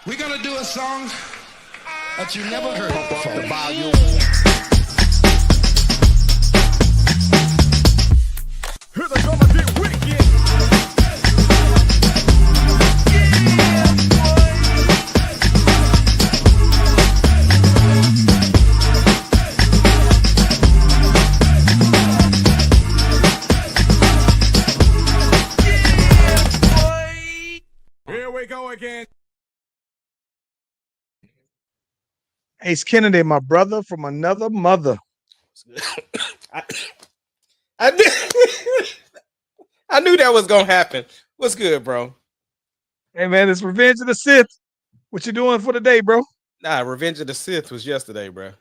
We're gonna do a song that you never heard before. The volume. Hear the drummer get wicked. Here we go again. Ace Kennedy, my brother from another mother. I knew, I knew that was gonna happen. What's good, bro? Hey man, it's Revenge of the Sith. What you doing for the day, bro? Nah, Revenge of the Sith was yesterday, bro.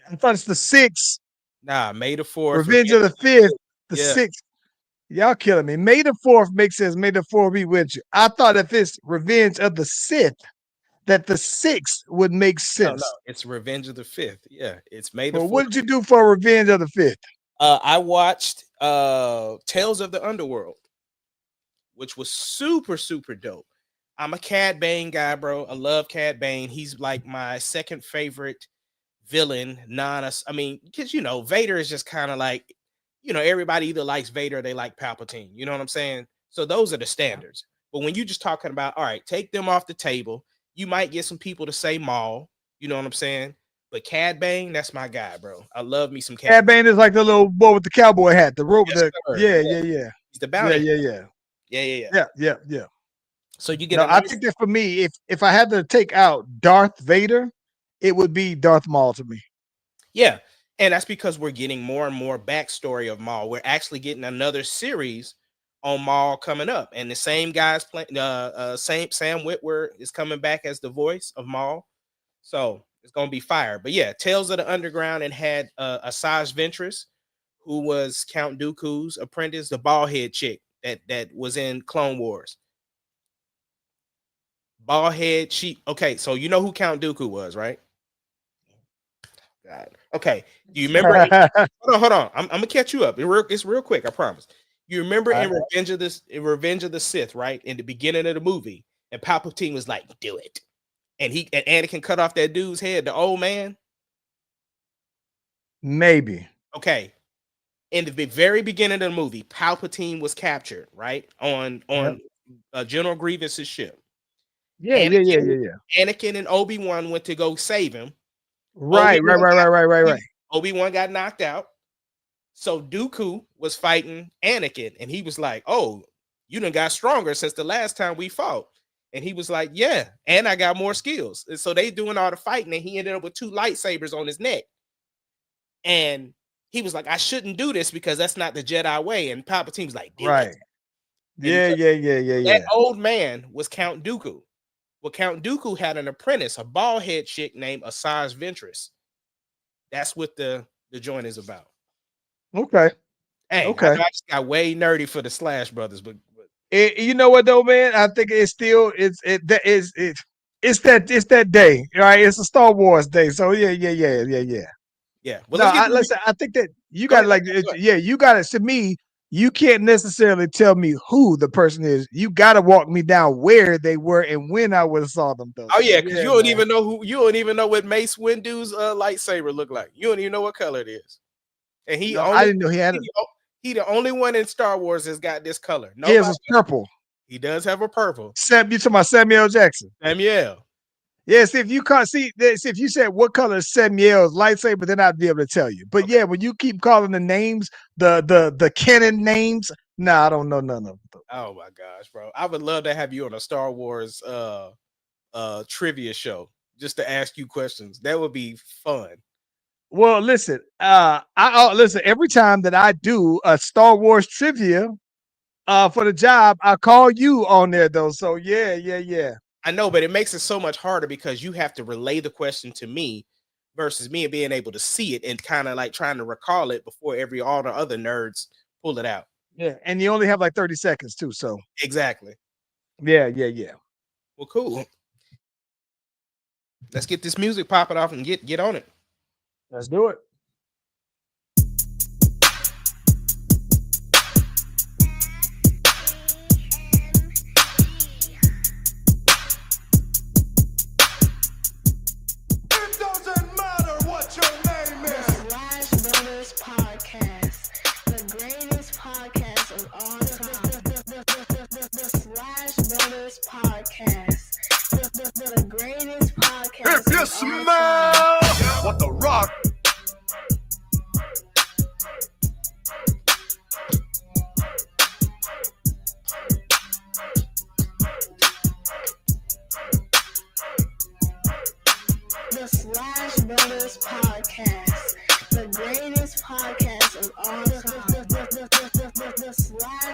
I thought it's the 6th. Nah, May the 4th. Revenge of the 5th, the Yeah. 6th. Y'all killing me. May the 4th makes sense. May the 4th be with you. I thought if it's Revenge of the Sith, that the 6th would make sense. No, it's Revenge of the 5th. Yeah, it's May the Well, 4th. what did you do for Revenge of the 5th? I watched Tales of the Underworld, which was super, super dope. I'm a Cad Bane guy, bro. I love Cad Bane. He's like my second favorite villain. I mean, because Vader is just kind of like, everybody either likes Vader or they like Palpatine. You know what I'm saying? So those are the standards. But when you just talking about, all right, take them off the table, you might get some people to say Maul. You know what I'm saying? But Cad Bane, that's my guy, bro. I love me some Cad Bane is like the little boy with the cowboy hat, the rope. Yes, Yeah. He's the bounty. Yeah. So you get. No, I think that for me, if I had to take out Darth Vader, it would be Darth Maul to me. Yeah, and that's because we're getting more and more backstory of Maul. We're actually getting another series on Maul coming up, and the same guys playing. Sam Witwer is coming back as the voice of Maul, so it's gonna be fire. But yeah, Tales of the Underground and had Asajj Ventress, who was Count Dooku's apprentice, the bald head chick that was in Clone Wars. Bald head, okay, so you know who Count Dooku was, right? God. Okay, do you remember? hold on. I'm gonna catch you up. It's real quick, I promise. You remember in Revenge of the Sith, right? In the beginning of the movie, and Palpatine was like, "Do it," and Anakin cut off that dude's head, the old man. Maybe. Okay. In the very beginning of the movie, Palpatine was captured, right? On General Grievous's ship. Yeah. Anakin and Obi-Wan went to go save him. Right. Obi-Wan got knocked out. So Dooku was fighting Anakin, and he was like, "Oh, you done got stronger since the last time we fought." And he was like, "Yeah, and I got more skills." And so they doing all the fighting, and he ended up with 2 lightsabers on his neck. And he was like, "I shouldn't do this because that's not the Jedi way." And Palpatine was like, "Right, yeah." That old man was Count Dooku. Well, Count Dooku had an apprentice, a bald head chick named Asajj Ventress. That's what the joint is about. Okay. Hey, okay. I just got way nerdy for the Slash Brothers, but you know what though, man? I think it's still it's that day, right? It's a Star Wars day, so yeah. Well, listen, I think that you got to you got to. To me, you can't necessarily tell me who the person is. You got to walk me down where they were and when I would have saw them. Though. Oh yeah, because you don't even know you don't even know what Mace Windu's lightsaber looked like. You don't even know what color it is. And I didn't know he had it. He the only one in Star Wars that's got this color. His is purple. He does have a purple. You talking about Samuel Jackson? Samuel. Yes, if you said what color is Samuel's lightsaber, then I'd be able to tell you. But yeah, when you keep calling the names, the canon names, I don't know none of them. Oh my gosh, bro. I would love to have you on a Star Wars trivia show just to ask you questions. That would be fun. Well, listen, listen, every time that I do a Star Wars trivia for the job, I call you on there though. So yeah. I know, but it makes it so much harder because you have to relay the question to me versus me being able to see it and kind of like trying to recall it before all the other nerds pull it out. Yeah, and you only have like 30 seconds too, so. Exactly. Yeah. Well, cool. Let's get this music popping off and get on it. Let's do it.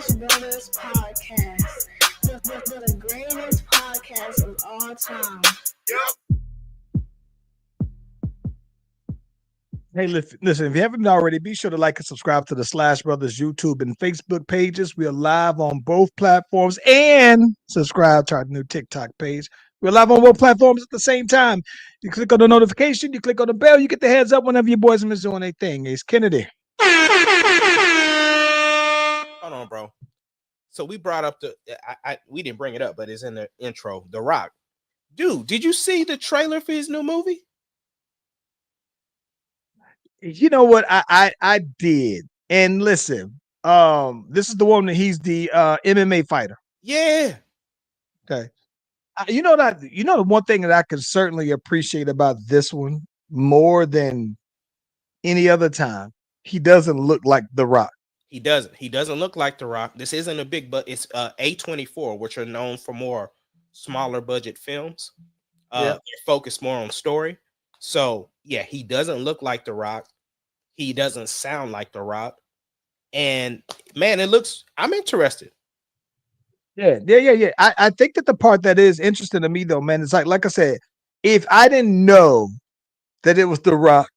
Splash Brothers Podcast, the greatest podcast of all time. Hey, listen, if you haven't already, be sure to like and subscribe to the Slash Brothers YouTube and Facebook pages. We are live on both platforms, and subscribe to our new TikTok page. We're live on both platforms at the same time. You click on the notification, you click on the bell, you get the heads up whenever your boys are doing anything. It's Kennedy. Hold on, bro. So we brought up we didn't bring it up, but it's in the intro. The Rock, dude. Did you see the trailer for his new movie? You know what? I did. And listen, this is the one that he's the MMA fighter. Yeah. Okay. You know the one thing that I can certainly appreciate about this one more than any other time, he doesn't look like The Rock. He doesn't look like The Rock. This isn't a big, but it's A24, which are known for more smaller budget films. They're focused more on story. So yeah, he doesn't look like The Rock. He doesn't sound like The Rock. And man, I'm interested. Yeah. I think that the part that is interesting to me though, man, is like I said, if I didn't know that it was The Rock,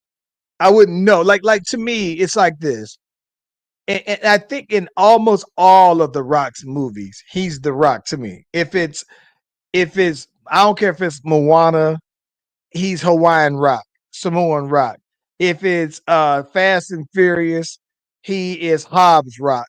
I wouldn't know. Like to me, it's like this. And I think in almost all of The Rock's movies, he's The Rock to me. If it's I don't care if it's Moana, he's Hawaiian Rock, Samoan Rock. If it's Fast and Furious, he is Hobbs Rock.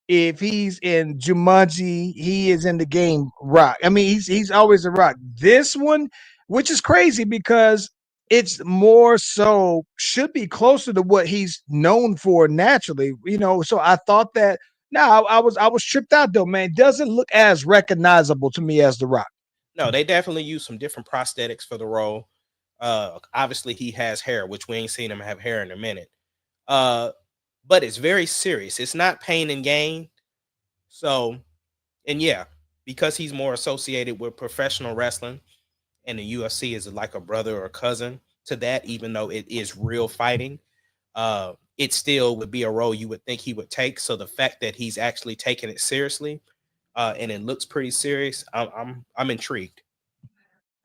If he's in Jumanji, he is in the game Rock. I mean, he's always a Rock. This one, which is crazy because it's more so should be closer to what he's known for naturally, you know. So I thought that I was tripped out though, man. Doesn't look as recognizable to me as The Rock. No, they definitely use some different prosthetics for the role. Obviously he has hair, which we ain't seen him have hair in a minute. But it's very serious. It's not pain and gain. So, and yeah, because he's more associated with professional wrestling and the UFC is like a brother or cousin to that, even though it is real fighting, it still would be a role you would think he would take. So the fact that he's actually taking it seriously, and it looks pretty serious, I'm intrigued.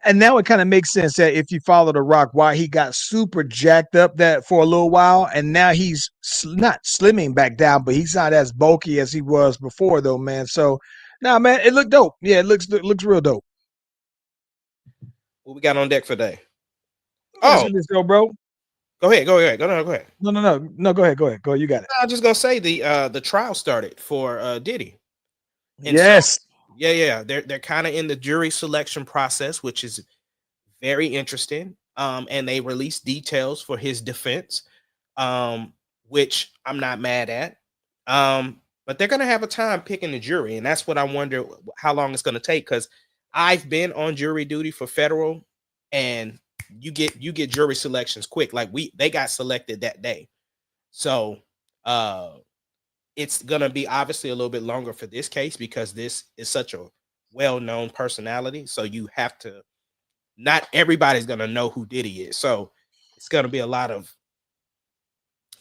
And now it kind of makes sense that if you follow The Rock, why he got super jacked up that for a little while, and now he's not slimming back down, but he's not as bulky as he was before, though, man. So, now, man, it looked dope. Yeah, it looks real dope. What we got on deck for today? Let's go, bro. Go ahead. Go ahead. No. Go ahead. Go. You got it. I'm just gonna say the trial started for Diddy. And yes. So, yeah. They're kind of in the jury selection process, which is very interesting. And they released details for his defense, which I'm not mad at. But they're gonna have a time picking the jury, and that's what I wonder how long it's gonna take. Because I've been on jury duty for federal, and you get jury selections quick. Like they got selected that day, so it's gonna be obviously a little bit longer for this case because this is such a well-known personality. So you have to. Not everybody's gonna know who Diddy is, so it's gonna be a lot of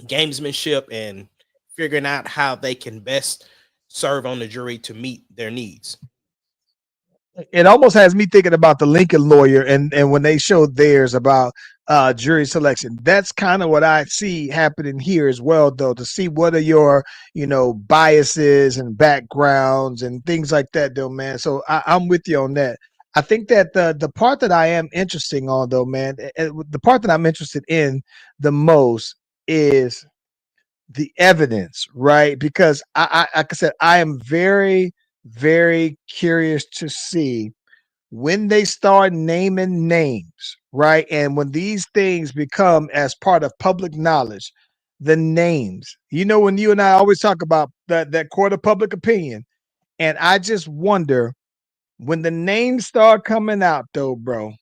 gamesmanship and figuring out how they can best serve on the jury to meet their needs. It almost has me thinking about the Lincoln Lawyer and when they showed theirs about jury selection. That's kind of what I see happening here as well, though, to see what are your, biases and backgrounds and things like that, though, man. So I'm with you on that. I think that the part that I am interested on, though, man, the part that I'm interested in the most is the evidence, right? Because like I said, I am very, very curious to see when they start naming names, right? And when these things become as part of public knowledge, the names, when you and I always talk about that court of public opinion, and I just wonder when the names start coming out, though, bro,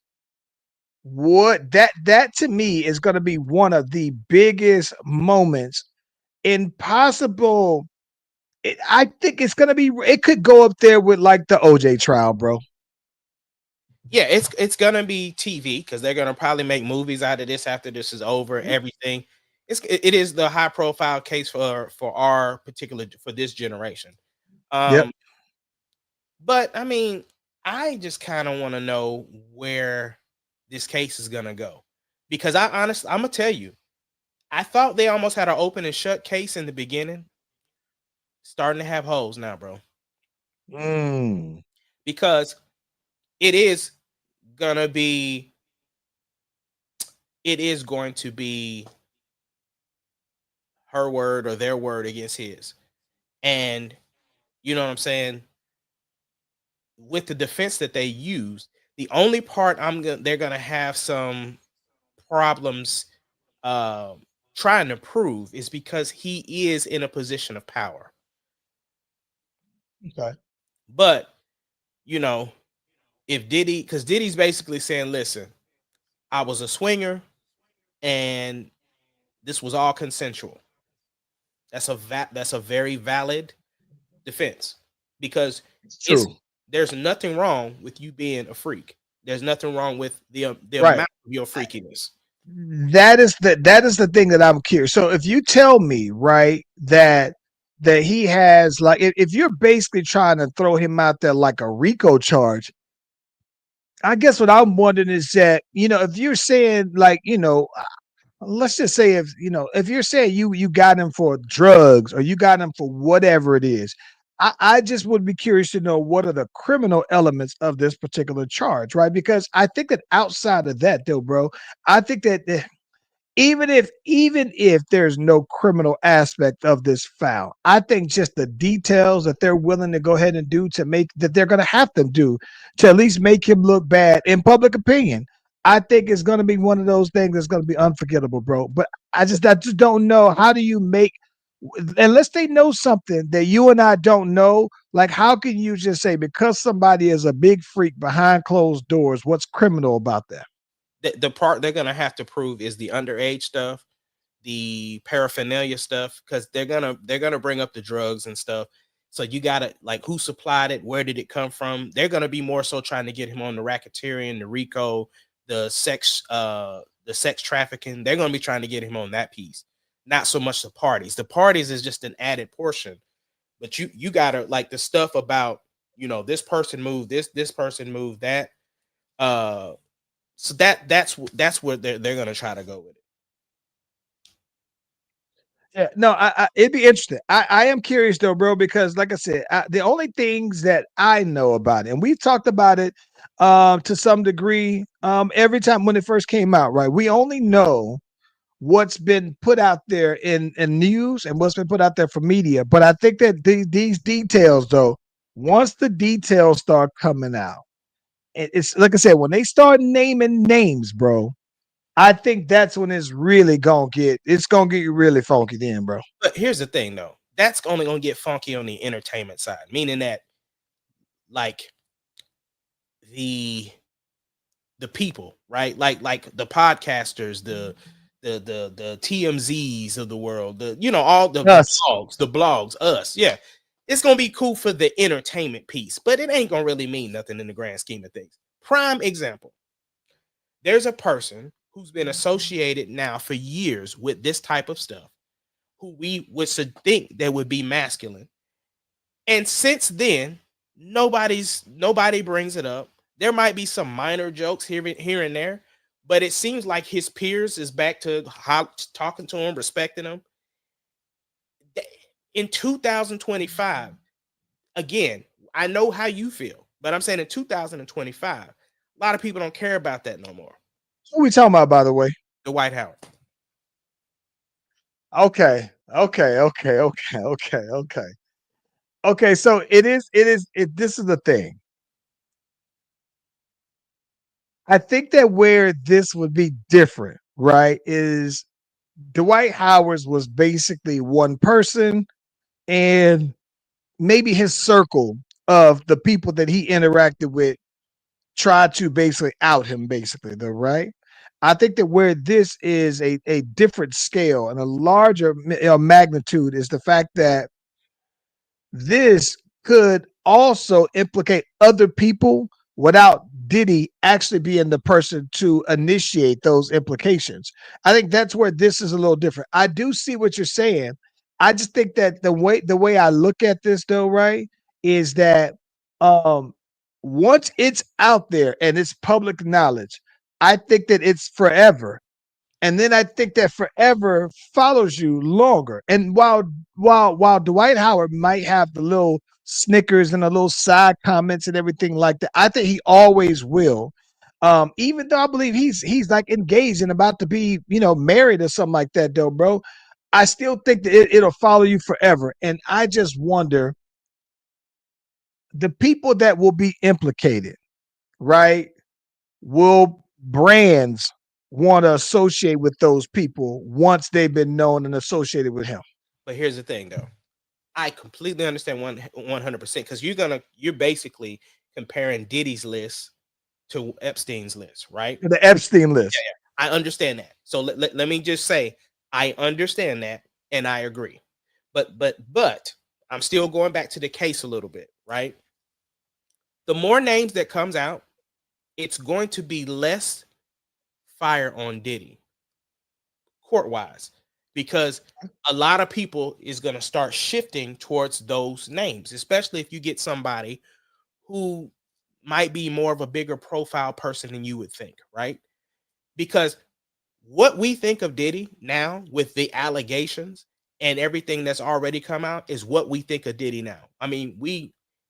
what that to me is going to be one of the biggest moments in possible. I think it's going to be. It could go up there with like the OJ trial, bro. Yeah, it's gonna be TV because they're gonna probably make movies out of this after this is over. Everything, it is the high profile case for our particular for this generation. Yep. Um, but I mean, I just kind of want to know where this case is gonna go, because I'm gonna tell you, I thought they almost had an open and shut case in the beginning, starting to have holes now, bro, Mm. because it is gonna be, it is going to be her word or their word against his, and you know what I'm saying. With the defense that they use, the only part they're gonna have some problems um trying to prove is because he is in a position of power. Okay. But you know, if Diddy, because Diddy's basically saying, listen, I was a swinger and this was all consensual. That's a very valid defense, because It's it's true. there's nothing wrong with you being a freak. There's nothing wrong with the Right. amount of your freakiness. That is the thing that I'm curious. So if you tell me, right, that he has, like, if you're basically trying to throw him out there like a RICO charge, I guess what I'm wondering is that, if you're saying, like, let's just say, if you're saying you got him for drugs or you got him for whatever it is, I just would be curious to know what are the criminal elements of this particular charge, right? Because I think that outside of that, though, bro, I think that even if there's no criminal aspect of this foul, I think just the details that they're willing to go ahead and do to make that they're going to have to do to at least make him look bad in public opinion. I think it's going to be one of those things that's going to be unforgettable, bro. But I just don't know, how do you make, unless they know something that you and I don't know. Like, how can you just say because somebody is a big freak behind closed doors, what's criminal about that? The part they're gonna have to prove is the underage stuff, the paraphernalia stuff, because they're gonna bring up the drugs and stuff. So you gotta, like, who supplied it, where did it come from? They're gonna be more so trying to get him on the racketeering, the RICO, the sex trafficking. They're gonna be trying to get him on that piece, not so much the parties. The parties is just an added portion, but you gotta, like, the stuff about, this person moved this person moved that. Uh, so that's where they're gonna try to go with it. Yeah, no, it'd be interesting. I am curious though, bro, because like I said, the only things that I know about it, and we've talked about it to some degree every time when it first came out, right? We only know what's been put out there in news and what's been put out there for media. But I think that these details, though, once the details start coming out, it's like I said, when they start naming names, bro, I think that's when it's gonna get really funky then, bro. But here's the thing, though. That's only gonna get funky on the entertainment side, meaning that, like, the the people, right? Like the podcasters, the TMZs of the world, all Us. the blogs, us, yeah. It's gonna be cool for the entertainment piece, but it ain't gonna really mean nothing in the grand scheme of things. Prime example: there's a person who's been associated now for years with this type of stuff, who we would think that would be masculine. And since then, nobody brings it up. There might be some minor jokes here and there, but it seems like his peers is back to talking to him, respecting him. In 2025, again, I know how you feel, but I'm saying in 2025, a lot of people don't care about that no more. Who we talking about, by the way? The White House. Okay, okay, okay, okay, okay, okay, okay. So it. This is the thing. I think that where this would be different, right, is Dwight Howard's was basically one person, and maybe his circle of the people that he interacted with tried to basically out him, basically, though, right? I think that where this is a different scale and a larger magnitude is the fact that this could also implicate other people without Diddy actually being the person to initiate those implications. I think that's where this is a little different. I do see what you're saying. I just think that the way I look at this, though, right, is that once it's out there and it's public knowledge, I think that it's forever. And then I think that forever follows you longer. And while Dwight Howard might have the little snickers and the little side comments and everything like that, I think he always will. Even though I believe he's like engaged and about to be, married or something like that, though, bro. I still think that it'll follow you forever. And I just wonder the people that will be implicated, right? Will brands want to associate with those people once they've been known and associated with him? But here's the thing, though. I completely understand 100% because you're basically comparing Diddy's list to Epstein's list, right? The Epstein list. I understand that. So let me just say, I understand that and I agree. But I'm still going back to the case a little bit, right? The more names that comes out, it's going to be less fire on Diddy court-wise because a lot of people is going to start shifting towards those names, especially if you get somebody who might be more of a bigger profile person than you would think, right? Because what we think of Diddy now with the allegations and everything that's already come out is what we think of Diddy now. I mean,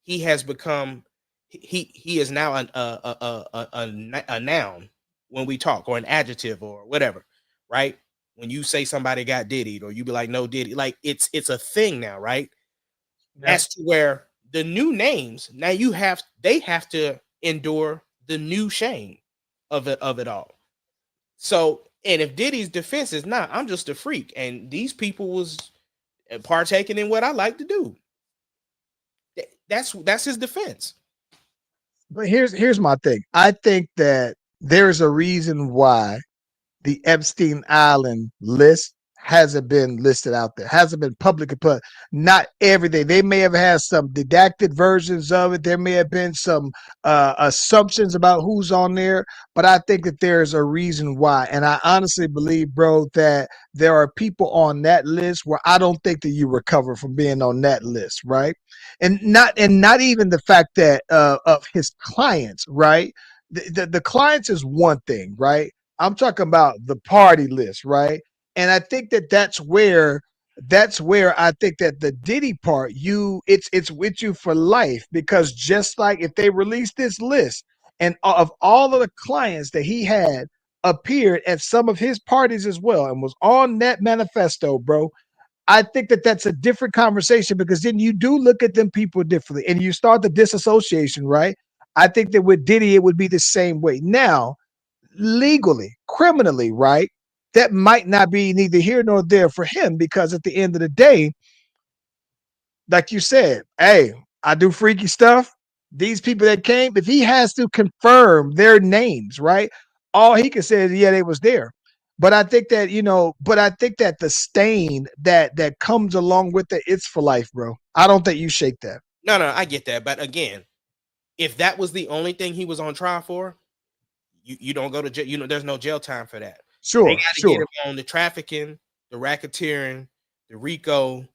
he has become he is now a noun when we talk, or an adjective or whatever, right? When you say somebody got Diddied, or you be like, no Diddy, like it's a thing now, right? As to where the new names now they have to endure the new shame of it all. So, and if Diddy's defense is not, I'm just a freak, and these people was partaking in what I like to do. That's his defense. But here's my thing. I think that there's a reason why the Epstein Island list hasn't been listed out there, hasn't been publicly put. Not everything. They may have had some redacted versions of it. There may have been some assumptions about who's on there, but I think that there's a reason why. And I honestly believe, bro, that there are people on that list where I don't think that you recover from being on that list, right? And not even the fact that of his clients, right? The clients is one thing, right? I'm talking about the party list, right? And I think that that's where I think that the Diddy part, it's with you for life, because just like if they release this list and of all of the clients that he had appeared at some of his parties as well and was on that manifesto, bro, I think that that's a different conversation, because then you do look at them people differently and you start the disassociation, right? I think that with Diddy, it would be the same way. Now, legally, criminally, right? That might not be neither here nor there for him, because at the end of the day, like you said, hey, I do freaky stuff. These people that came, if he has to confirm their names, right? All he can say is, yeah, they was there. But I think that, the stain that comes along with it, it's for life, bro. I don't think you shake that. No, I get that. But again, if that was the only thing he was on trial for, you don't go to jail. There's no jail time for that. They Sure, got to get sure. him on the trafficking, the racketeering, the RICO.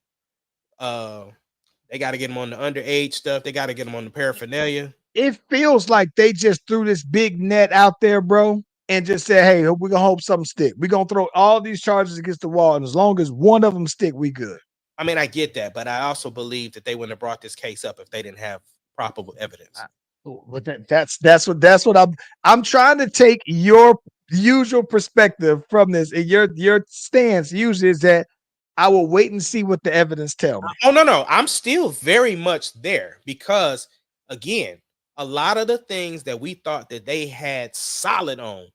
They got to get him on the underage stuff. They got to get him on the paraphernalia. It feels like they just threw this big net out there, bro, and just said, hey, we're going to hope something stick. We're going to throw all these charges against the wall, and as long as one of them stick, we good. I mean, I get that, but I also believe that they wouldn't have brought this case up if they didn't have proper evidence. But that's what I'm trying to take your usual perspective from this, and your stance usually is that I will wait and see what the evidence tell me. Oh no, I'm still very much there, because again, a lot of the things that we thought that they had solid on,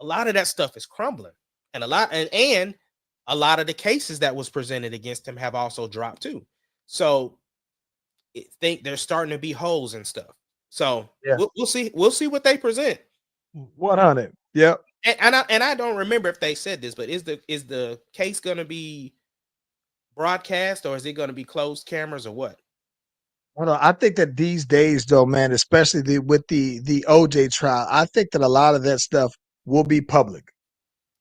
a lot of that stuff is crumbling, and a lot of the cases that was presented against him have also dropped too. So I think there's starting to be holes and stuff. So Yeah. we'll see. We'll see what they present. 100. Yep. And I don't remember if they said this, but is the case going to be broadcast, or is it going to be closed cameras, or what? Well, I think that these days, though, man, especially with the OJ trial, I think that a lot of that stuff will be public.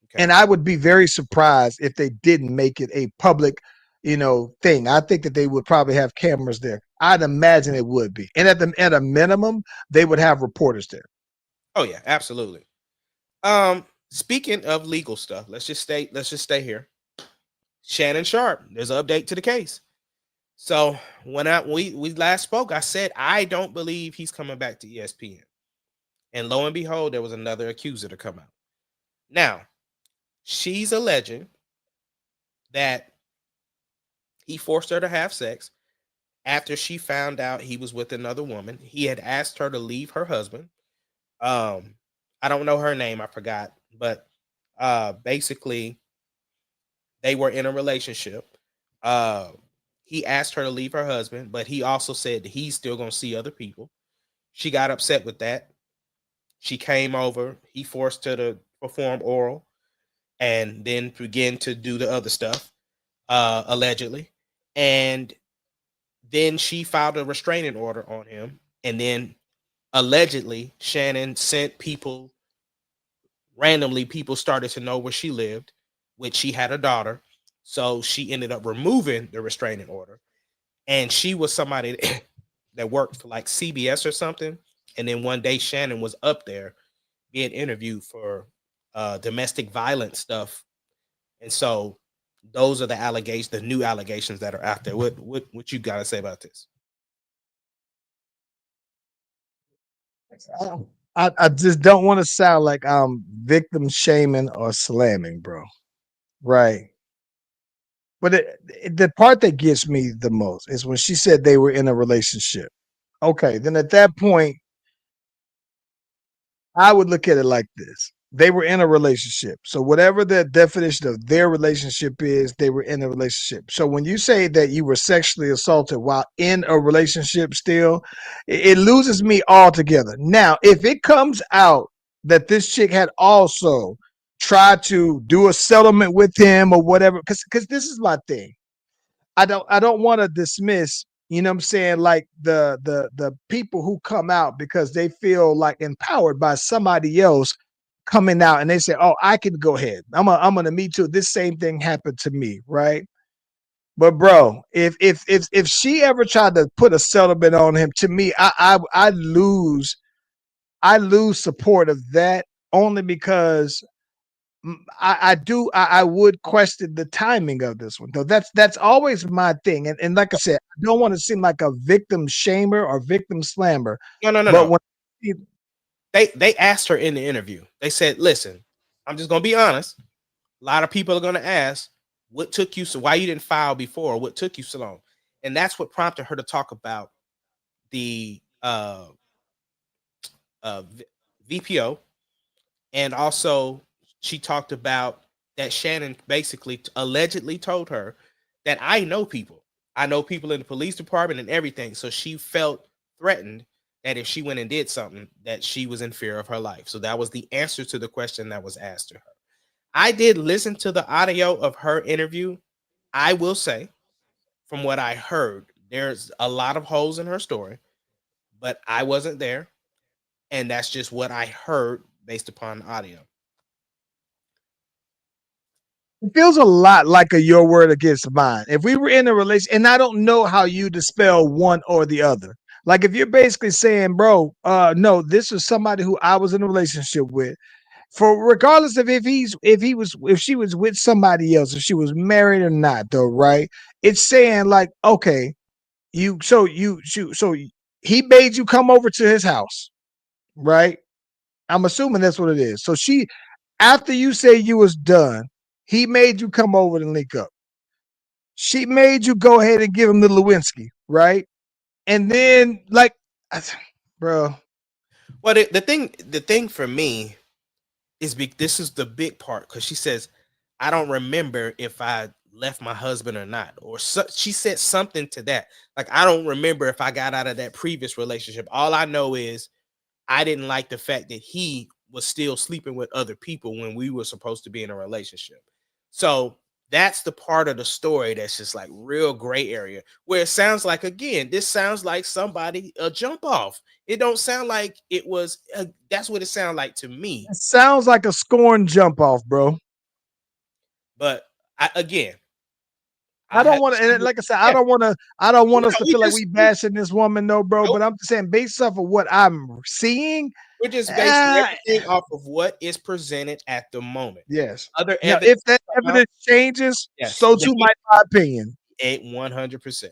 Okay. And I would be very surprised if they didn't make it a public, thing. I think that they would probably have cameras there. I'd imagine it would be. And at a minimum, they would have reporters there. Oh yeah, absolutely. Speaking of legal stuff, let's just stay here. Shannon Sharp, there's an update to the case. So when we last spoke, I said I don't believe he's coming back to ESPN. And lo and behold, there was another accuser to come out. Now, she's alleging that he forced her to have sex after she found out he was with another woman. He had asked her to leave her husband. Um, I don't know her name, I forgot, but basically they were in a relationship. Uh, he asked her to leave her husband, but he also said that he's still going to see other people. She got upset with that. She came over. He forced her to perform oral and then begin to do the other stuff, allegedly. And then she filed a restraining order on him. And then allegedly, Shannon sent people randomly, people started to know where she lived, which she had a daughter. So she ended up removing the restraining order. And she was somebody that worked for like CBS or something. And then one day Shannon was up there being interviewed for domestic violence stuff. And so those are the allegations, the new allegations that are out there. What you got to say about this? I just don't want to sound like I'm victim shaming or slamming, bro. Right. But the part that gets me the most is when she said they were in a relationship. Okay, then at that point, I would look at it like this. They were in a relationship. So whatever the definition of their relationship is, they were in a relationship. So when you say that you were sexually assaulted while in a relationship still, it loses me altogether. Now, if it comes out that this chick had also tried to do a settlement with him or whatever, because this is my thing. I don't want to dismiss, you know what I'm saying, like the people who come out because they feel like empowered by somebody else coming out and they say, "Oh, I can go ahead. I'm gonna me too. This same thing happened to me, right?" But bro, if she ever tried to put a settlement on him, to me, I lose support of that only because I would question the timing of this one though. That's always my thing. And like I said, I don't want to seem like a victim shamer or victim slammer. No, no, no, But no. when They asked her in the interview. They said, "Listen, I'm just gonna be honest. A lot of people are gonna ask, what took you so why you didn't file before? What took you so long?" And that's what prompted her to talk about the VPO, and also she talked about that Shannon basically allegedly told her that I know people in the police department and everything. So she felt threatened that if she went and did something, that she was in fear of her life. So that was the answer to the question that was asked to her. I did listen to the audio of her interview. I will say, from what I heard, there's a lot of holes in her story, but I wasn't there. And that's just what I heard based upon audio. it feels a lot like a your word against mine. If we were in a relation, and I don't know how you dispel one or the other. Like if you're basically saying, bro, no, this is somebody who I was in a relationship with. For regardless of if she was with somebody else, if she was married or not, though, right? It's saying like, okay, so he made you come over to his house, right? I'm assuming that's what it is. So she, after you say you was done, he made you come over and link up. She made you go ahead and give him the Lewinsky, right? And then like, bro, Well, the thing for me is this is the big part because she says, "I don't remember if I left my husband or not," or she said something to that. Like, I don't remember if I got out of that previous relationship. All I know is I didn't like the fact that he was still sleeping with other people when we were supposed to be in a relationship. So that's the part of the story that's just like real gray area where it sounds like, again, this sounds like somebody a jump off. It don't sound like it was that's what it sounded like to me. it sounds like a scorn jump off, bro. But again, I I don't have want to to, see and what, like I said, yeah. I don't No, want us to we feel like just we bashing this woman, no, bro. nope. But I'm just saying, based off of what I'm seeing, We're just basing uh, everything off of what is presented at the moment. yes. Other Now, evidence if that come out, evidence changes, yes, so then too my opinion. 100%,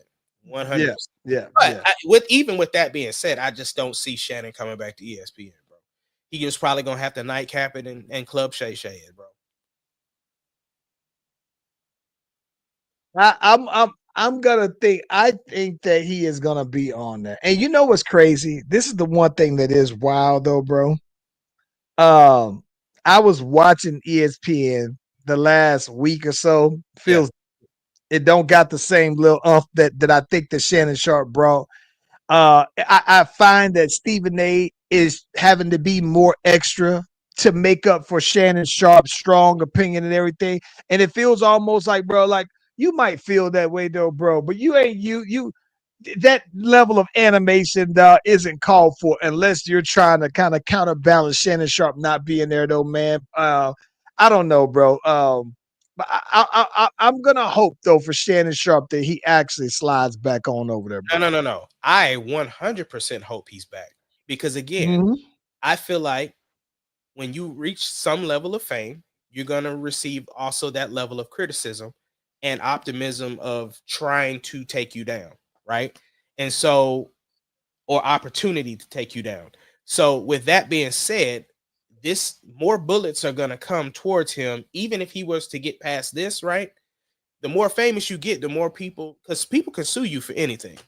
100%. Yeah, yeah, But yeah. with that being said, I just don't see Shannon coming back to ESPN, bro. He was probably gonna have to nightcap it and club Shay it, bro. I'm gonna think. I think that he is gonna be on there. And you know what's crazy? This is the one thing that is wild, though, bro. Um, I was watching ESPN the last week or so. Yeah, Feels it don't got the same little that I think that Shannon Sharp brought. I find that Stephen A is having to be more extra to make up for Shannon Sharp's strong opinion and everything. And it feels almost like, bro, like you might feel that way though, bro, but you ain't you that level of animation isn't called for unless you're trying to kind of counterbalance Shannon Sharp not being there though, man. I don't know, bro. But I'm gonna hope though for Shannon Sharp that he actually slides back on over there, no, bro. no, no, no. I 100% hope he's back because again, Mm-hmm. I feel like when you reach some level of fame, you're gonna receive also that level of criticism and optimism of trying to take you down, right? And so or opportunity to take you down. So with that being said, this more bullets are going to come towards him even if he was to get past this, right? The more famous you get, the more people cuz people can sue you for anything.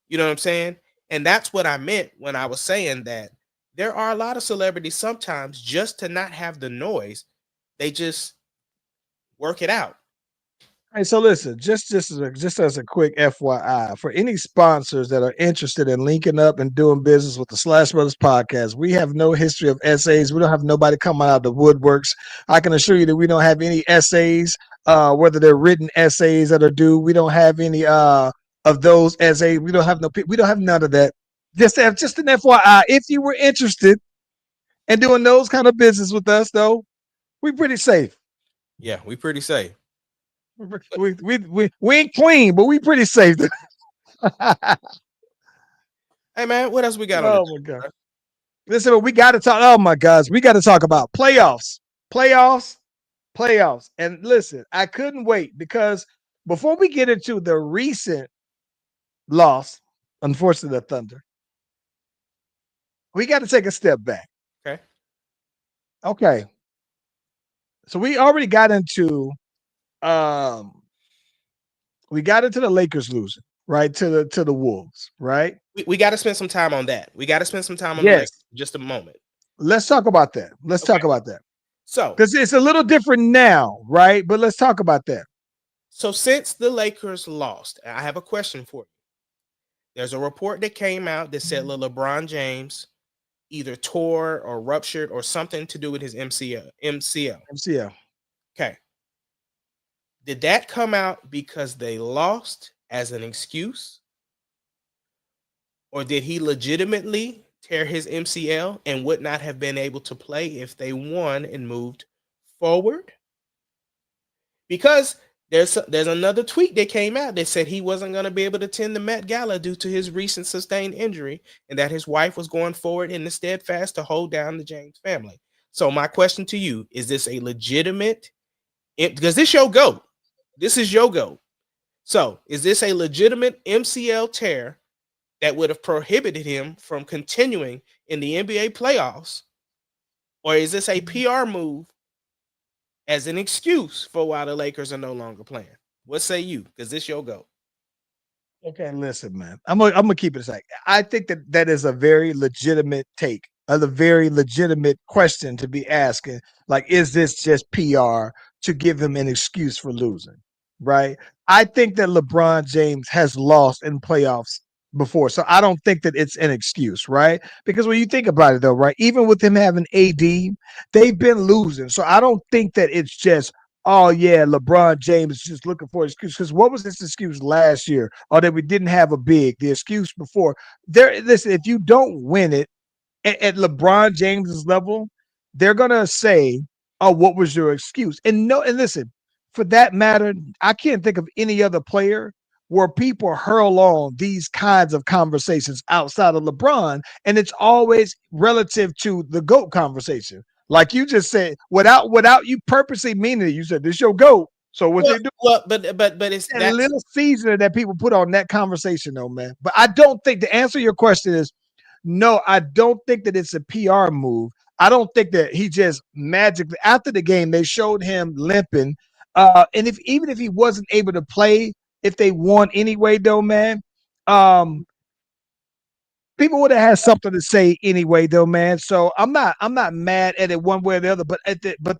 You know what I'm saying? And that's what I meant when I was saying that there are a lot of celebrities sometimes just to not have the noise, they just work it out. Hey, so listen, just as a quick FYI, for any sponsors that are interested in linking up and doing business with the Slash Brothers podcast, we have no history of essays. We don't have nobody coming out of the woodworks. I can assure you that we don't have any essays, whether they're written essays that are due. We don't have any of those essays. We don't have we don't have none of that. Just an FYI, if you were interested in doing those kind of business with us, though, we pretty safe. Yeah, we pretty safe. But We ain't clean, but we pretty safe. hey man, what else we got on the Oh my god! Listen, we got to talk. Oh my gosh, we got to talk about playoffs, playoffs, playoffs. And listen, I couldn't wait because before we get into the recent loss, unfortunately, the Thunder, we got to take a step back. Okay. Okay, so we already got into um, we got into the Lakers losing right to the Wolves, right? We got to spend some time on that. We got to spend some time on the Lakers Yes, just a moment. let's talk about that. Let's Okay. talk about that. So, Because it's a little different now, right? But let's talk about that. so since the Lakers lost, I have a question for you. There's a report that came out that said LeBron James either tore or ruptured or something to do with his MCL. MCL. Okay. Did that come out because they lost as an excuse? Or did he legitimately tear his MCL and would not have been able to play if they won and moved forward? Because there's another tweet that came out that said he wasn't going to be able to attend the Met Gala due to his recent sustained injury, and that his wife was going forward in the steadfast to hold down the James family. So my question to you is: this a legitimate? Because this your goat. This is your goat. So is this a legitimate MCL tear that would have prohibited him from continuing in the NBA playoffs, or is this a PR move as an excuse for why the Lakers are no longer playing? What say you? Because this your go. Okay, listen, man. I'm gonna keep it a sec. I think that that is a very legitimate take, a very legitimate question to be asking. Like, is this just PR to give him an excuse for losing? Right. I think that LeBron James has lost in playoffs before, so I don't think that it's an excuse, right? Because when you think about it, though, right, even with him having AD, they've been losing, so I don't think that it's just oh yeah, LeBron James is just looking for an excuse. Because what was his excuse last year? Or that we didn't have a big. The excuse before there. Listen, if you don't win it at LeBron James's level, they're gonna say, "Oh, what was your excuse?" And no, and listen, for that matter, I can't think of any other player where people hurl on these kinds of conversations outside of LeBron, and it's always relative to the GOAT conversation. Like you just said, without you purposely meaning it, you said this your GOAT. So what they do? Well, but it's That that's little seasoning that people put on that conversation, though, man. But I don't think to answer your question is no. I don't think that it's a PR move. I don't think that he just magically after the game they showed him limping. And if even if he wasn't able to play, if they won anyway, though, man, um, people would have had something to say anyway, though, man. So I'm not mad at it one way or the other. But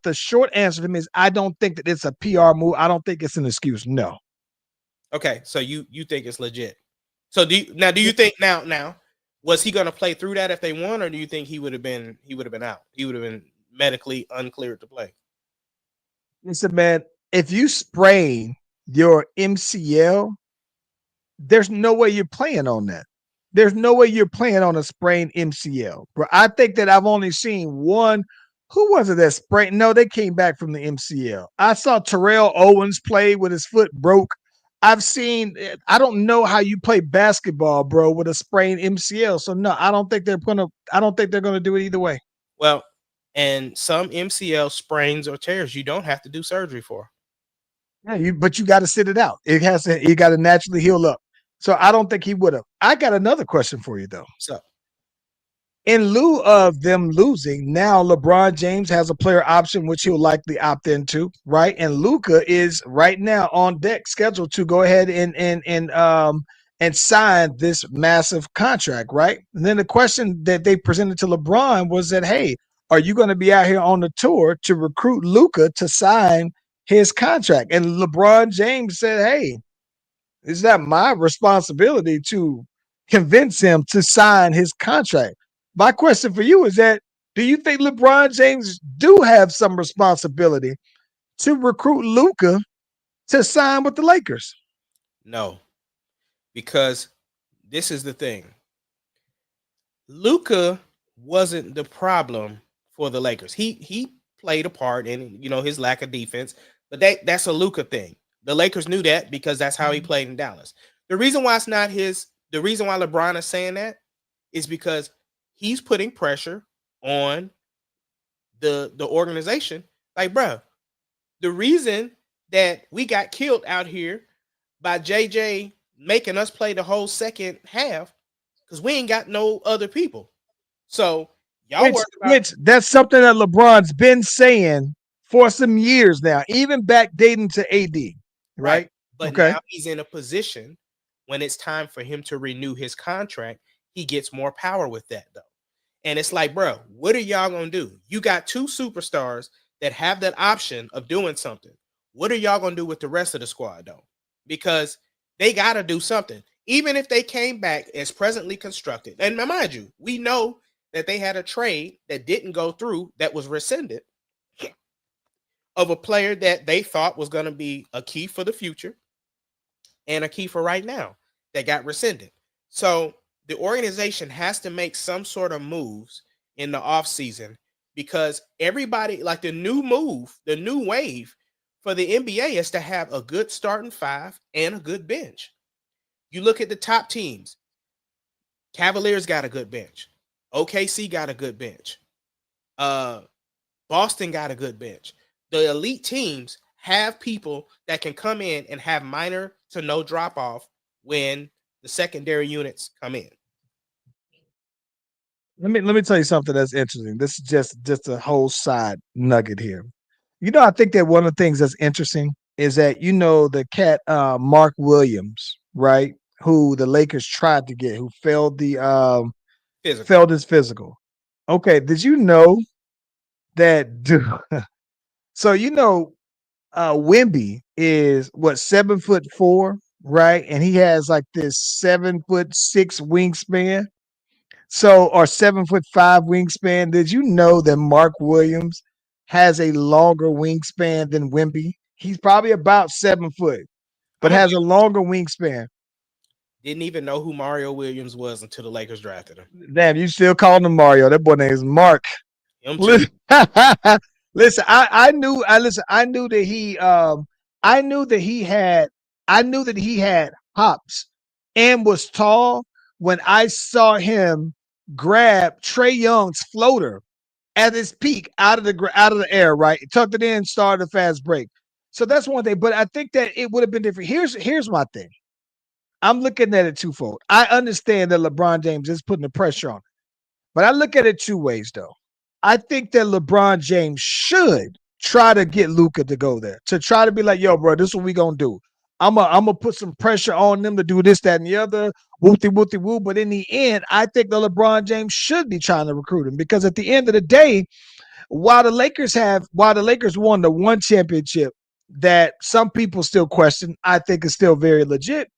the short answer to me is I don't think that it's a PR move. I don't think it's an excuse. No. okay. So you think it's legit? So do you think now was he going to play through that if they won, or do you think he would have been out? He would have been medically uncleared to play. Listen, man, if you sprain your MCL, there's no way you're playing on that. There's no way you're playing on a sprained MCL. But I think that I've only seen one. Who was it that sprained? No, they came back from the MCL. I saw Terrell Owens play with his foot broke. I've seen, I don't know how you play basketball, bro, with a sprained MCL. So no, I don't think they're gonna do it either way. Well, and some MCL sprains or tears you don't have to do surgery for. Yeah, but you got to sit it out. You got to naturally heal up. So I don't think he would have. I got another question for you though. So In lieu of them losing, now LeBron James has a player option, which he'll likely opt into, right? And Luka is right now on deck, scheduled to go ahead and sign this massive contract, right? And then the question that they presented to LeBron was that, hey, are you going to be out here on the tour to recruit Luka to sign his contract? And LeBron James said, hey, is that my responsibility to convince him to sign his contract? My question for you is that do you think LeBron James do have some responsibility to recruit Luka to sign with the Lakers? no, because this is the thing. Luka wasn't the problem for the Lakers. He played a part in his lack of defense, but that's a Luka thing. The Lakers knew that because that's how he played in Dallas. The reason why it's not the reason why LeBron is saying that is because he's putting pressure on the organization. Like, bro, the reason that we got killed out here by JJ making us play the whole second half because we ain't got no other people. So y'all worried about Which that's something that LeBron's been saying for some years now, even back dating to AD, right? But Okay. now he's in a position when it's time for him to renew his contract, he gets more power with that though. And it's like, bro, what are y'all gonna do? You got two superstars that have that option of doing something. What are y'all gonna do with the rest of the squad though? Because they gotta do something. Even if they came back as presently constructed, and mind you, we know that they had a trade that didn't go through that was rescinded of a player that they thought was going to be a key for the future and a key for right now that got rescinded. So the organization has to make some sort of moves in the offseason because everybody, like the new wave for the NBA is to have a good starting five and a good bench. You look at the top teams. Cavaliers got a good bench. OKC got a good bench. Boston got a good bench. The elite teams have people that can come in and have minor to no drop off when the secondary units come in. Let me tell you something that's interesting. This is just a whole side nugget here. I think that one of the things that's interesting is that the cat Mark Williams, right? Who the Lakers tried to get, who failed failed his physical. Okay, did you know that so Wimby is what 7'4", right? And he has like this 7'6" wingspan. So or 7'5" wingspan. Did you know that Mark Williams has a longer wingspan than Wimby? He's probably about 7 foot, but has a longer wingspan. Didn't even know who Mario Williams was until the Lakers drafted him. Damn, you still calling him Mario? That boy name is Mark. Listen, I knew that he I knew that he had hops and was tall when I saw him grab Trey Young's floater at his peak out of the air, right? Tucked it in, started a fast break. So that's one thing. But I think that it would have been different. Here's my thing. I'm looking at it twofold. I understand that LeBron James is putting the pressure on, but I look at it two ways though. I think that LeBron James should try to get Luka to go there, to try to be like, yo, bro, this is what we gonna do. I'm gonna put some pressure on them to do this, that, and the other. Whoopty whoopty woo. But in the end, I think that LeBron James should be trying to recruit him because at the end of the day, while the Lakers won the one championship that some people still question, I think is still very legit.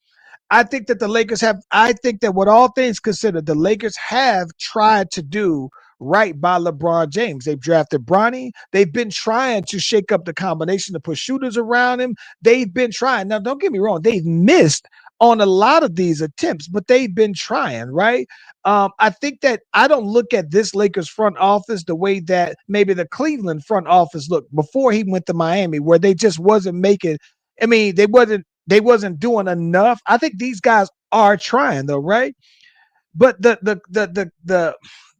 I think that with all things considered, the Lakers have tried to do right by LeBron James. They've drafted Bronny. They've been trying to shake up the combination to put shooters around him. They've been trying. Now, don't get me wrong. They've missed on a lot of these attempts, but they've been trying, right? I think that I don't look at this Lakers front office the way that maybe the Cleveland front office looked before he went to Miami, where they just wasn't making. I mean, they wasn't doing enough. I think these guys are trying though, right? But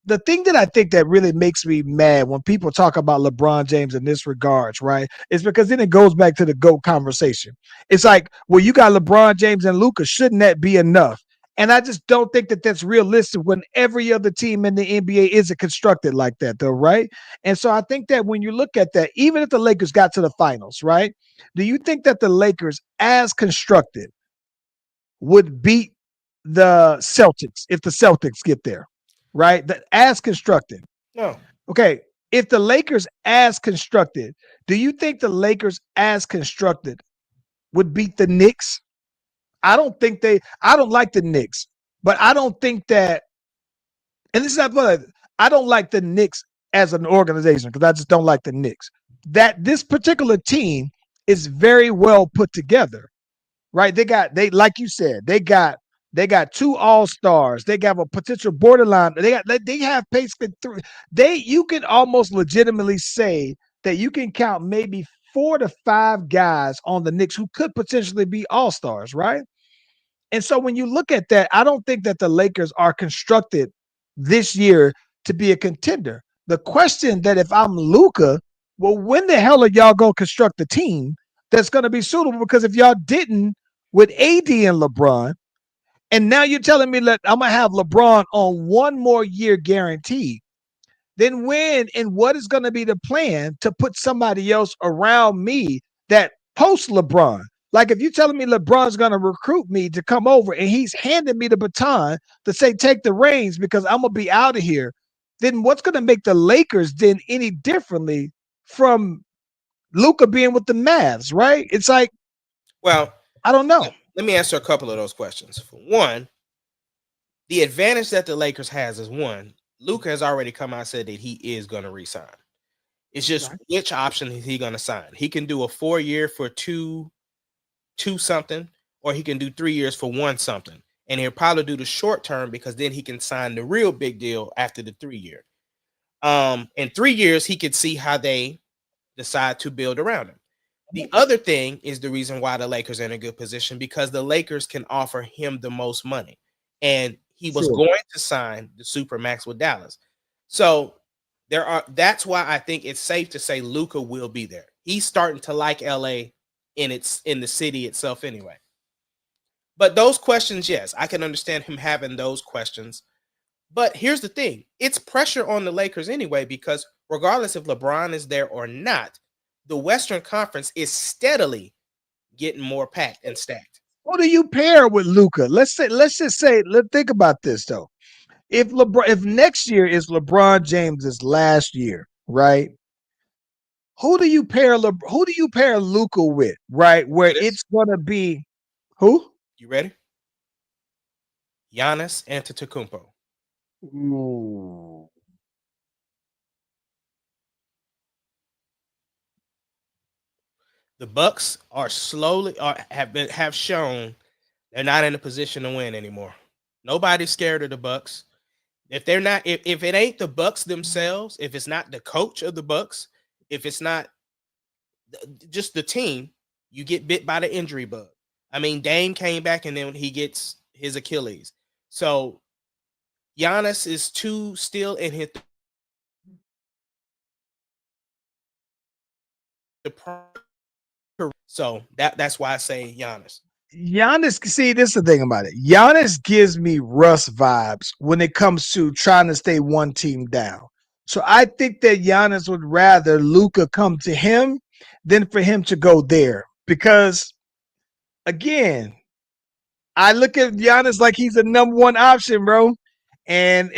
the thing that I think that really makes me mad when people talk about LeBron James in this regards, right, is because then it goes back to the GOAT conversation. It's like, well, you got LeBron James and Luka. Shouldn't that be enough? And I just don't think that that's realistic when every other team in the NBA isn't constructed like that, though, right? And so I think that when you look at that, even if the Lakers got to the finals, right? Do you think that the Lakers, as constructed, would beat the Celtics if the Celtics get there, right? As constructed. No. Okay. If the Lakers as constructed, do you think the Lakers as constructed would beat the Knicks? I don't like the Knicks, but I don't think that, and this is not what I don't like the Knicks as an organization because I just don't like the Knicks. That this particular team is very well put together, right? They like you said, they got two all-stars. They got a potential borderline. They have basically three. You can almost legitimately say that you can count maybe 4 to 5 guys on the Knicks who could potentially be all-stars, right? And so when you look at that, I don't think that the Lakers are constructed this year to be a contender. The question that if I'm Luka, well, when the hell are y'all going to construct a team that's going to be suitable? Because if y'all didn't with AD and LeBron, and now you're telling me that I'm going to have LeBron on one more year guaranteed, then when and what is going to be the plan to put somebody else around me that post LeBron? Like if you're telling me LeBron's going to recruit me to come over and he's handing me the baton to say, take the reins because I'm going to be out of here, then what's going to make the Lakers then any differently from Luka being with the Mavs, right? It's like, Well, I don't know. let me answer a couple of those questions. For one, the advantage that the Lakers has is one, Luka has already come out and said that he is going to resign. It's just which option is he going to sign? He can do a 4-year for two something, or he can do 3 years for one something. And he'll probably do the short term because then he can sign the real big deal after the 3-year. In 3 years, he could see how they decide to build around him. The other thing is the reason why the Lakers are in a good position because the Lakers can offer him the most money. And he was going to sign the Supermax with Dallas. So that's why I think it's safe to say Luka will be there. He's starting to like LA in the city itself anyway. But those questions, yes, I can understand him having those questions. But here's the thing. It's pressure on the Lakers anyway, because regardless if LeBron is there or not, the Western Conference is steadily getting more packed and stacked. Who do you pair with Luka? Let's think about this though. If next year is LeBron James's last year, right? Who do you pair Luka with, right? Where it's gonna be who? You ready? Giannis Antetokounmpo. Ooh. The Bucks have shown they're not in a position to win anymore. Nobody's scared of the Bucks. If it ain't the Bucks themselves, if it's not the coach of the Bucks, if it's not just the team, You get bit by the injury bug. I mean, Dame came back and then he gets his Achilles. So Giannis is too still in his the so that's why I say Giannis. Giannis, see, this is the thing about it. Giannis gives me Russ vibes when it comes to trying to stay one team down. So I think that Giannis would rather Luka come to him than for him to go there. Because again, I look at Giannis like he's the number one option, bro. And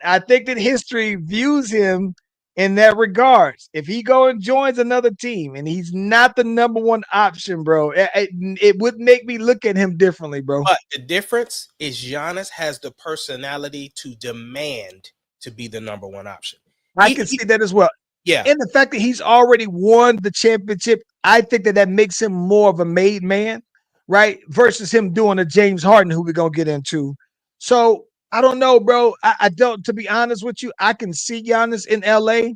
I think that history views him in that regards. If he go and joins another team and he's not the number one option, bro, it would make me look at him differently, bro. But the difference is Giannis has the personality to demand to be the number one option. I can see that as well. Yeah. And the fact that he's already won the championship, I think that makes him more of a made man, right? Versus him doing a James Harden, who we're going to get into. So I don't know, bro. I don't, to be honest with you, I can see Giannis in LA.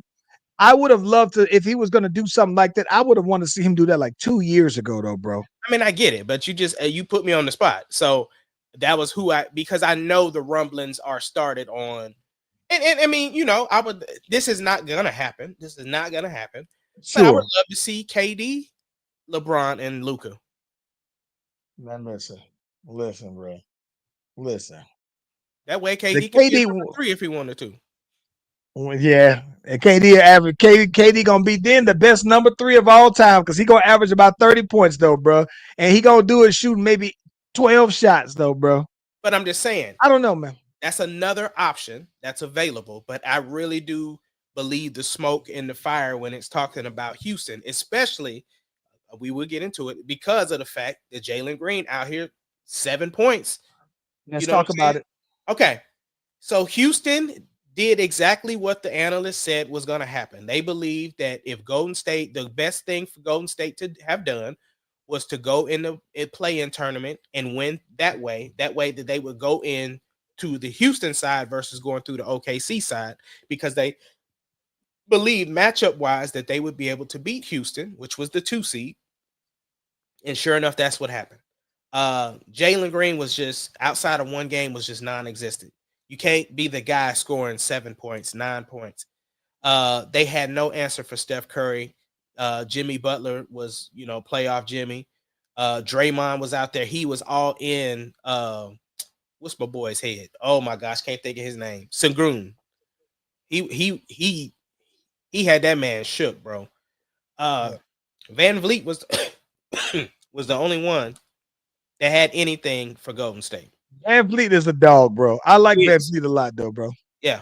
I would have loved to, if he was going to do something like that, I would have wanted to see him do that like 2 years ago, though, bro. I mean, I get it, but you just you put me on the spot. So that was because I know the rumblings are started on, and I mean, you know, this is not gonna happen. This is not gonna happen. Sure. But I would love to see KD, LeBron, and Luka. Man, listen, bro. Listen. That way KD can be number 3 if he wanted to. Yeah, and KD average. KD gonna be then the best number 3 of all time because he gonna average about 30 points though, bro. And he gonna do it shooting maybe 12 shots though, bro. But I'm just saying, I don't know, man. That's another option that's available. But I really do believe the smoke and the fire when it's talking about Houston, especially we will get into it because of the fact that Jalen Green out here 7 points. Let's talk about it. Okay, so Houston did exactly what the analysts said was going to happen. They believed that if Golden State, the best thing for Golden State to have done was to go in the play-in tournament and win that way that they would go in to the Houston side versus going through the OKC side, because they believed matchup-wise that they would be able to beat Houston, which was the 2 seed. And sure enough, that's what happened. Jalen Green was just, outside of one game, was just non-existent. You can't be the guy scoring 7 points, 9 points. They had no answer for Steph Curry. Jimmy Butler was, playoff Jimmy. Draymond was out there. He was all in. What's my boy's head? Oh my gosh, can't think of his name. Sengun. He had that man shook, bro. Van Vliet was was the only one that had anything for Golden State. Van Vliet is a dog, bro. I like Van Vliet a lot, though, bro. Yeah.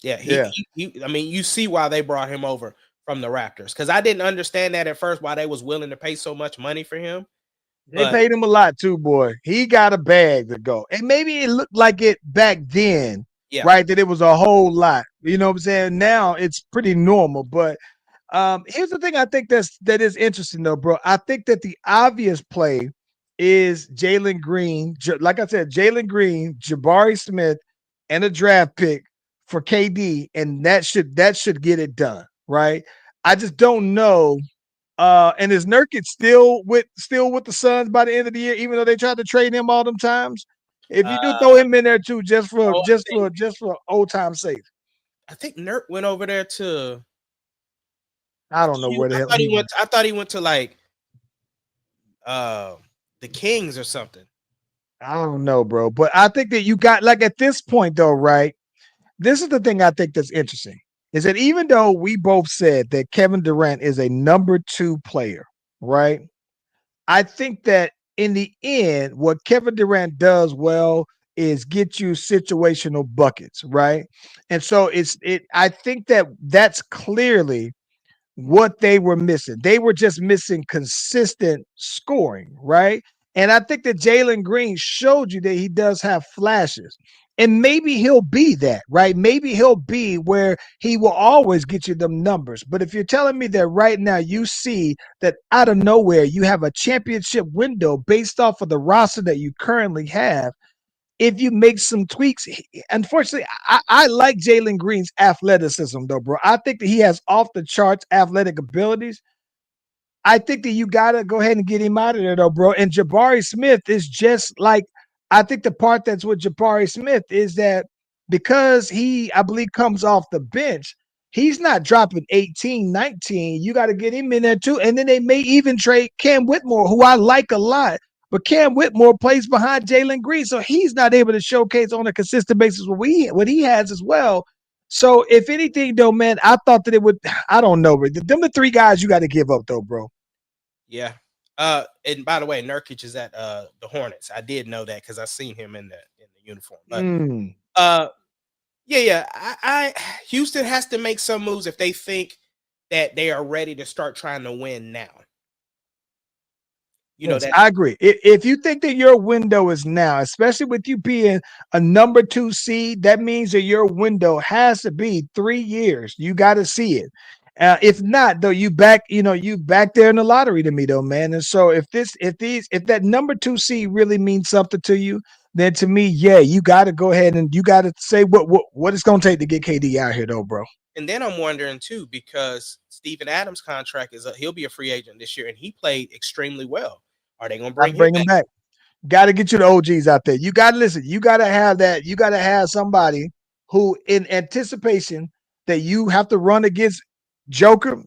I mean, you see why they brought him over from the Raptors, because I didn't understand that at first, why they was willing to pay so much money for him. They paid him a lot too, boy. He got a bag to go, and maybe it looked like it back then, right? That it was a whole lot. You know what I'm saying? Now it's pretty normal, but here's the thing I think that is interesting though, bro. I think that the obvious play is Jalen Green. Like I said, Jalen Green, Jabari Smith, and a draft pick for KD, and that should get it done, right? I just don't know. And is Nurkic still with the Suns by the end of the year, even though they tried to trade him all them times? If you do throw him in there too, just for old time's sake. I think Nurk went over there to. I don't know where the hell he went. I thought he went to like the Kings or something. I don't know, bro. But I think that you got, like, at this point though, right? This is the thing I think that's interesting, is that even though we both said that Kevin Durant is a number 2 player, right? I think that in the end, what Kevin Durant does well is get you situational buckets, right? And so I think that that's clearly what they were missing. They were just missing consistent scoring, right? And I think that Jalen Green showed you that he does have flashes. And maybe he'll be that, right? Maybe he'll be where he will always get you them numbers. But if you're telling me that right now you see that out of nowhere you have a championship window based off of the roster that you currently have, if you make some tweaks, unfortunately, I like Jalen Green's athleticism, though, bro. I think that he has off the charts athletic abilities. I think that you gotta go ahead and get him out of there, though, bro. And Jabari Smith is just like I think the part that's with Jabari Smith is that because he, I believe, comes off the bench, he's not dropping 18, 19. You got to get him in there too. And then they may even trade Cam Whitmore, who I like a lot. But Cam Whitmore plays behind Jalen Green, so he's not able to showcase on a consistent basis what he has as well. So if anything, though, man, I thought that it would. I don't know, but them the three guys you got to give up, though, bro. Yeah. And by the way, Nurkic is at the Hornets. I did know that because I seen him in the uniform. But yeah. I Houston has to make some moves if they think that they are ready to start trying to win now. You know Yes, that I agree. If you think that your window is now, especially with you being a number 2 seed, that means that your window has to be 3 years. You got to see it. If not, though, you back there in the lottery to me, though, man. And so if that number 2 seed really means something to you, then to me, yeah, you got to go ahead and you got to say what it's gonna take to get KD out here, though, bro. And then I'm wondering too, because Steven Adams' contract he'll be a free agent this year, and he played extremely well. Are they going to Got to bring him bring him back? back. Got to get you the OGs out there. You got to listen. You got to have that. You got to have somebody who, in anticipation that you have to run against Joker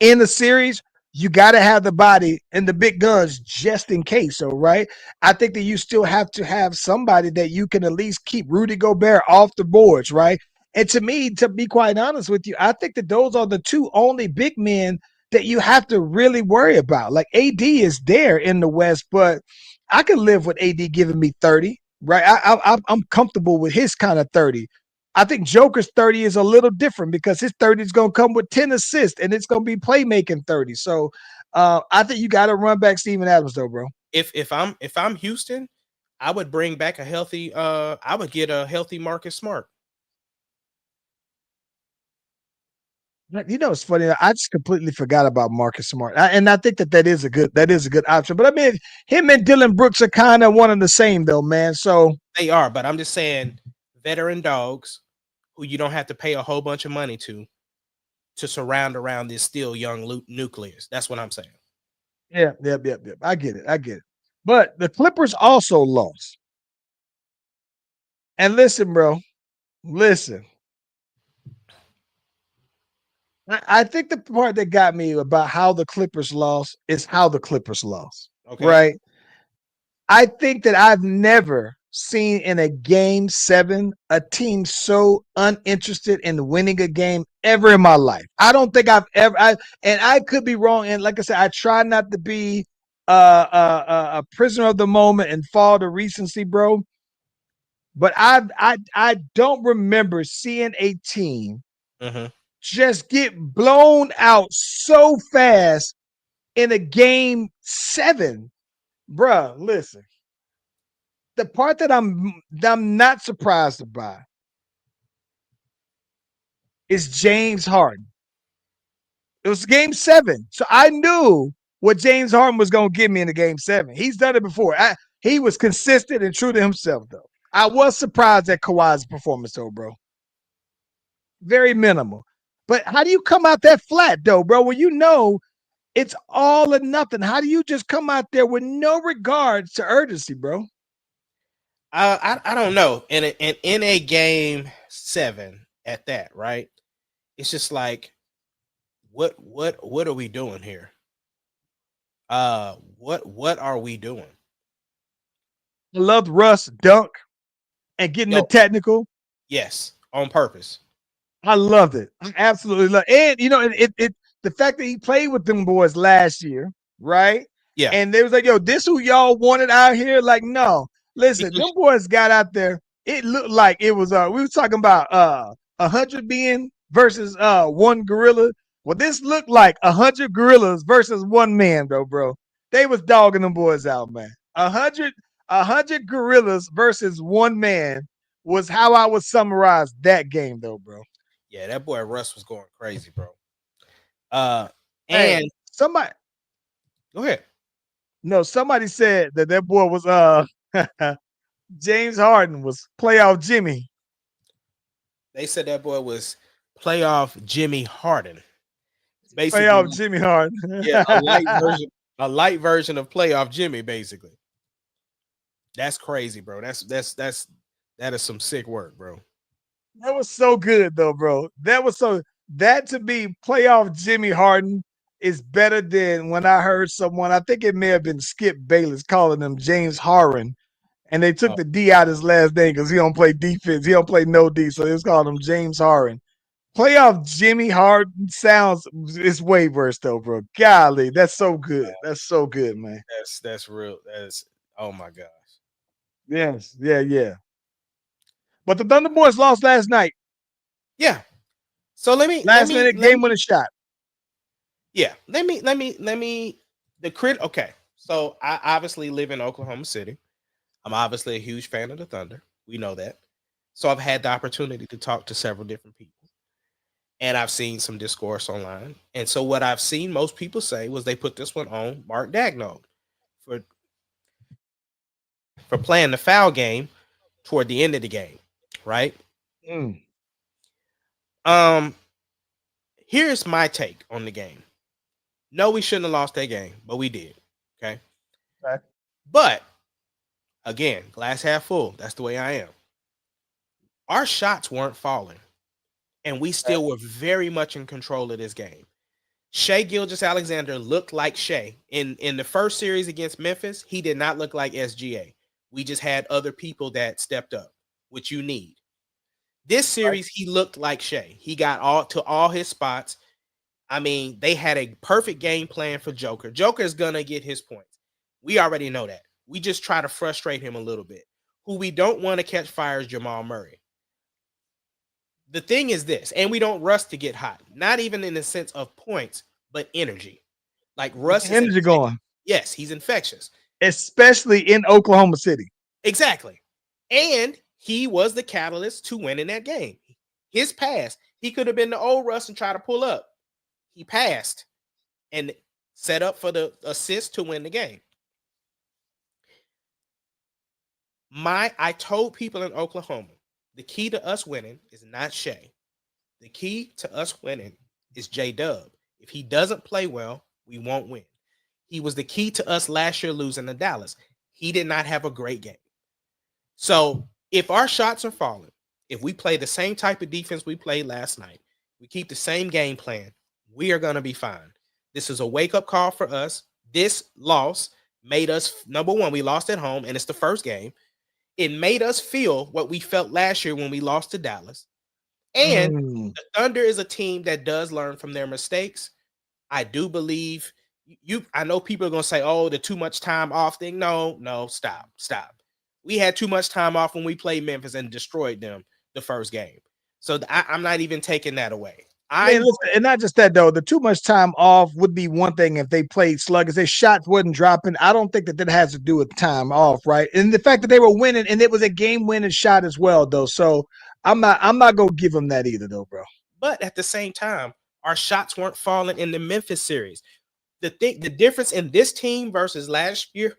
in the series, you got to have the body and the big guns just in case. So, right? I think that you still have to have somebody that you can at least keep Rudy Gobert off the boards, right? And to me, to be quite honest with you, I think that those are the two only big men that you have to really worry about. Like AD is there in the West, but I can live with AD giving me 30, right? I'm comfortable with his kind of 30. I think Joker's 30 is a little different because his 30 is going to come with 10 assists and it's going to be playmaking 30. So I think you got to run back Steven Adams, though, bro. If I'm Houston, I would bring back I would get a healthy Marcus Smart. You know, it's funny. I just completely forgot about Marcus Smart, and I think that is a good option. But I mean, him and Dylan Brooks are kind of one and the same, though, man. So They are, but I'm just saying, veteran dogs who you don't have to pay a whole bunch of money to surround around this still young nucleus. That's what I'm saying. yeah. I get it. But the Clippers also lost. And listen, bro, listen. I think the part that got me about how the Clippers lost is how the Clippers lost. Okay. Right. I think that I've never seen in a game 7 a team so uninterested in winning a game ever in my life. I don't think I've ever and I could be wrong. And like I said, I try not to be a prisoner of the moment and fall to recency, bro. But I don't remember seeing a team just get blown out so fast in a game 7. Bruh, listen. The part that I'm not surprised about is James Harden. It was game 7. So I knew what James Harden was going to give me in the game 7. He's done it before. He was consistent and true to himself, though. I was surprised at Kawhi's performance, though, bro. Very minimal. But how do you come out that flat, though, bro? When you know it's all or nothing. How do you just come out there with no regards to urgency, bro? I don't know. In a game 7 at that, right? It's just like, what are we doing here? What are we doing? I loved Russ dunk and getting the technical. Yes, on purpose. I loved it. I absolutely love it. And you know, it the fact that he played with them boys last year, right? Yeah. And they was like, yo, this who y'all wanted out here? Like, no. Listen, them boys got out there. It looked like it was we was talking about 100 being versus one gorilla. Well, this looked like 100 gorillas versus one man, though, bro. They was dogging them boys out, man. 100 gorillas versus one man was how I would summarize that game, though, bro. Yeah, that boy Russ was going crazy, bro. And And somebody go ahead. No, somebody said that boy was James Harden was playoff Jimmy. They said that boy was playoff Jimmy Harden. Basically, Playoff Jimmy Harden. yeah, a light version of playoff Jimmy, basically. That's crazy, bro. That is some sick work, bro. That was so good though, bro. That to be playoff Jimmy Harden is better than when I heard someone, I think it may have been Skip Bayless calling him James Harden. And they took Oh, the D out his last name because he don't play defense. He don't play no D. So they was calling him James Harden. Playoff Jimmy Harden sounds it's way worse though, bro. Golly, that's so good. That's so good, man. that's real. That's oh my gosh. Yes, yeah, yeah. But the Thunder Boys lost last night. Yeah. So Last minute game winning shot. yeah. Let me the crit. Okay. So I obviously live in Oklahoma City. I'm obviously a huge fan of the Thunder. We know that. So I've had the opportunity to talk to several different people. And I've seen some discourse online. And so what I've seen most people say was they put this one on Mark Dagnall for playing the foul game toward the end of the game, right? Mm. Um, here's my take on the game. No, we shouldn't have lost that game, but we did. Okay. Okay. But again, glass half full. That's the way I am. Our shots weren't falling, and we still were very much in control of this game. Shai Gilgeous-Alexander looked like Shai. In the first series against Memphis, he did not look like SGA. We just had other people that stepped up, which you need. This series, he looked like Shai. He got all his spots. I mean, they had a perfect game plan for Joker. Joker is going to get his points. We already know that. We just try to frustrate him a little bit. Who we don't want to catch fire is Jamal Murray. The thing is this, and we don't rush to get hot, not even in the sense of points, but energy. Like Russ is Energy going, yes, he's infectious, especially in Oklahoma City. exactly. And he was the catalyst to winning that game. His pass, he could have been the old Russ and try to pull up. He passed and set up for the assist to win the game. I told people in Oklahoma, the key to us winning is not Shai. The key to us winning is J-Dub. If he doesn't play well, we won't win. He was the key to us last year losing to Dallas. He did not have a great game. So if our shots are falling, if we play the same type of defense we played last night, we keep the same game plan, we are going to be fine. This is a wake-up call for us. This loss made us, number one, we lost at home, and it's the first game. It made us feel what we felt last year when we lost to Dallas. And the Thunder is a team that does learn from their mistakes. I do believe I know people are going to say, oh, the too much time off thing. No, stop. We had too much time off when we played Memphis and destroyed them the first game. So I'm not even taking that away. Listen, and not just that though. The too much time off would be one thing if they played sluggish. Their shots wasn't dropping. I don't think that has to do with time off, right? And the fact that they were winning, and it was a game-winning shot as well, though. So I'm not gonna give them that either, though, bro. But at the same time, our shots weren't falling in the Memphis series. The difference in this team versus last year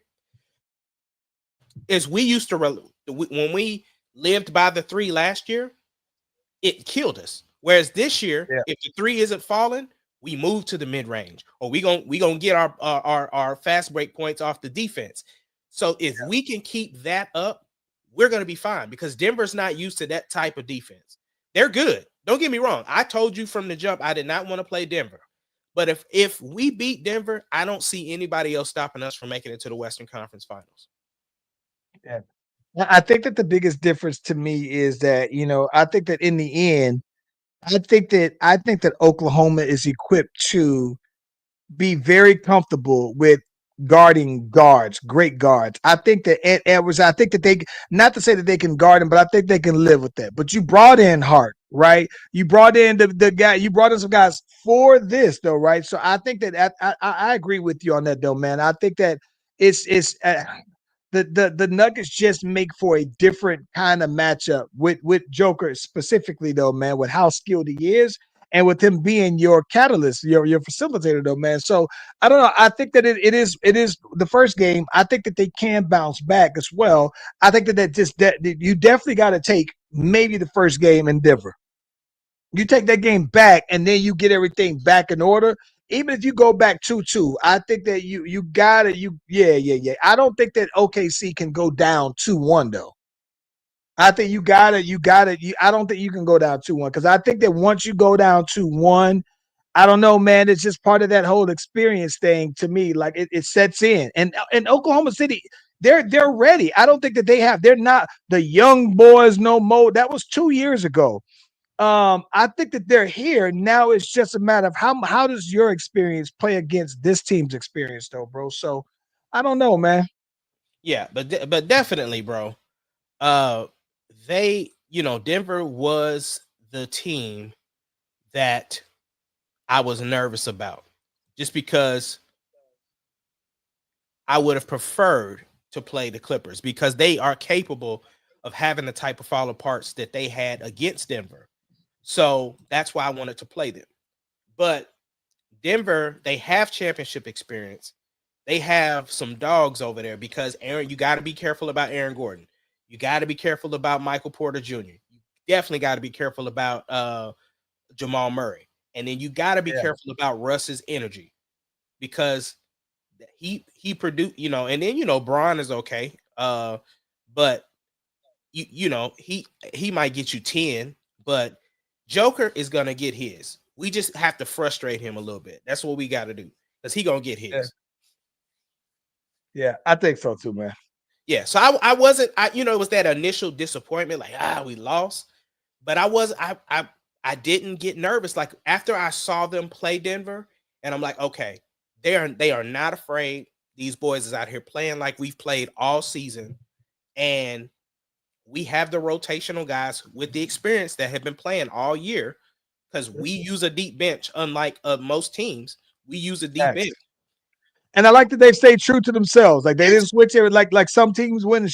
is we used to when we lived by the three last year, it killed us. Whereas this year, if the three isn't falling, we move to the mid range, or we gonna get our fast break points off the defense. So if we can keep that up, we're gonna be fine because Denver's not used to that type of defense. They're good. Don't get me wrong. I told you from the jump I did not want to play Denver, but if we beat Denver, I don't see anybody else stopping us from making it to the Western Conference Finals. Yeah, I think that the biggest difference to me is that I think that in the end. I think that Oklahoma is equipped to be very comfortable with guarding guards, great guards. I think that Ed Edwards, I think that they, not to say that they can guard him, but I think they can live with that. But you brought in Hart, right? You brought in the guy, you brought in some guys for this though, right? So I think that I agree with you on that though, man. I think that it's the Nuggets just make for a different kind of matchup with Joker specifically though, man, with how skilled he is and with him being your catalyst, your facilitator though, man. So I don't know. I think that it is the first game. I think that they can bounce back as well. I think that you definitely got to take maybe the first game in Denver. You take that game back, and then you get everything back in order. Even if you go back 2-2, I think that you got it. Yeah. I don't think that OKC can go down 2-1 though. I think you got it. I don't think you can go down 2-1 because I think that once you go down 2-1, I don't know, man. It's just part of that whole experience thing to me. Like it sets in, and Oklahoma City, they're ready. I don't think that they're not the young boys no more. That was 2 years ago. I think that they're here now. It's just a matter of how does your experience play against this team's experience, though, bro. So I don't know, man. Yeah, but definitely, bro. Uh, Denver was the team that I was nervous about, just because I would have preferred to play the Clippers because they are capable of having the type of fall parts that they had against Denver. So that's why I wanted to play them. But Denver, they have championship experience. They have some dogs over there because Aaron, you got to be careful about Aaron Gordon. You got to be careful about Michael Porter Jr. You definitely got to be careful about Jamal Murray. And then you got to be careful about Russ's energy because he produced, and then Braun is okay. But he might get you 10, but Joker is gonna get his. We just have to frustrate him a little bit. That's what we got to do because he gonna get his. Yeah, I think so too, man. Yeah, so I wasn't, it was that initial disappointment, like we lost, but I didn't get nervous. Like after I saw them play Denver, and I'm like, okay, they are not afraid. These boys is out here playing like we've played all season, and we have the rotational guys with the experience that have been playing all year because we use a deep bench, unlike most teams. We use a deep bench. And I like that they've stayed true to themselves. Like they didn't switch it. Like some teams went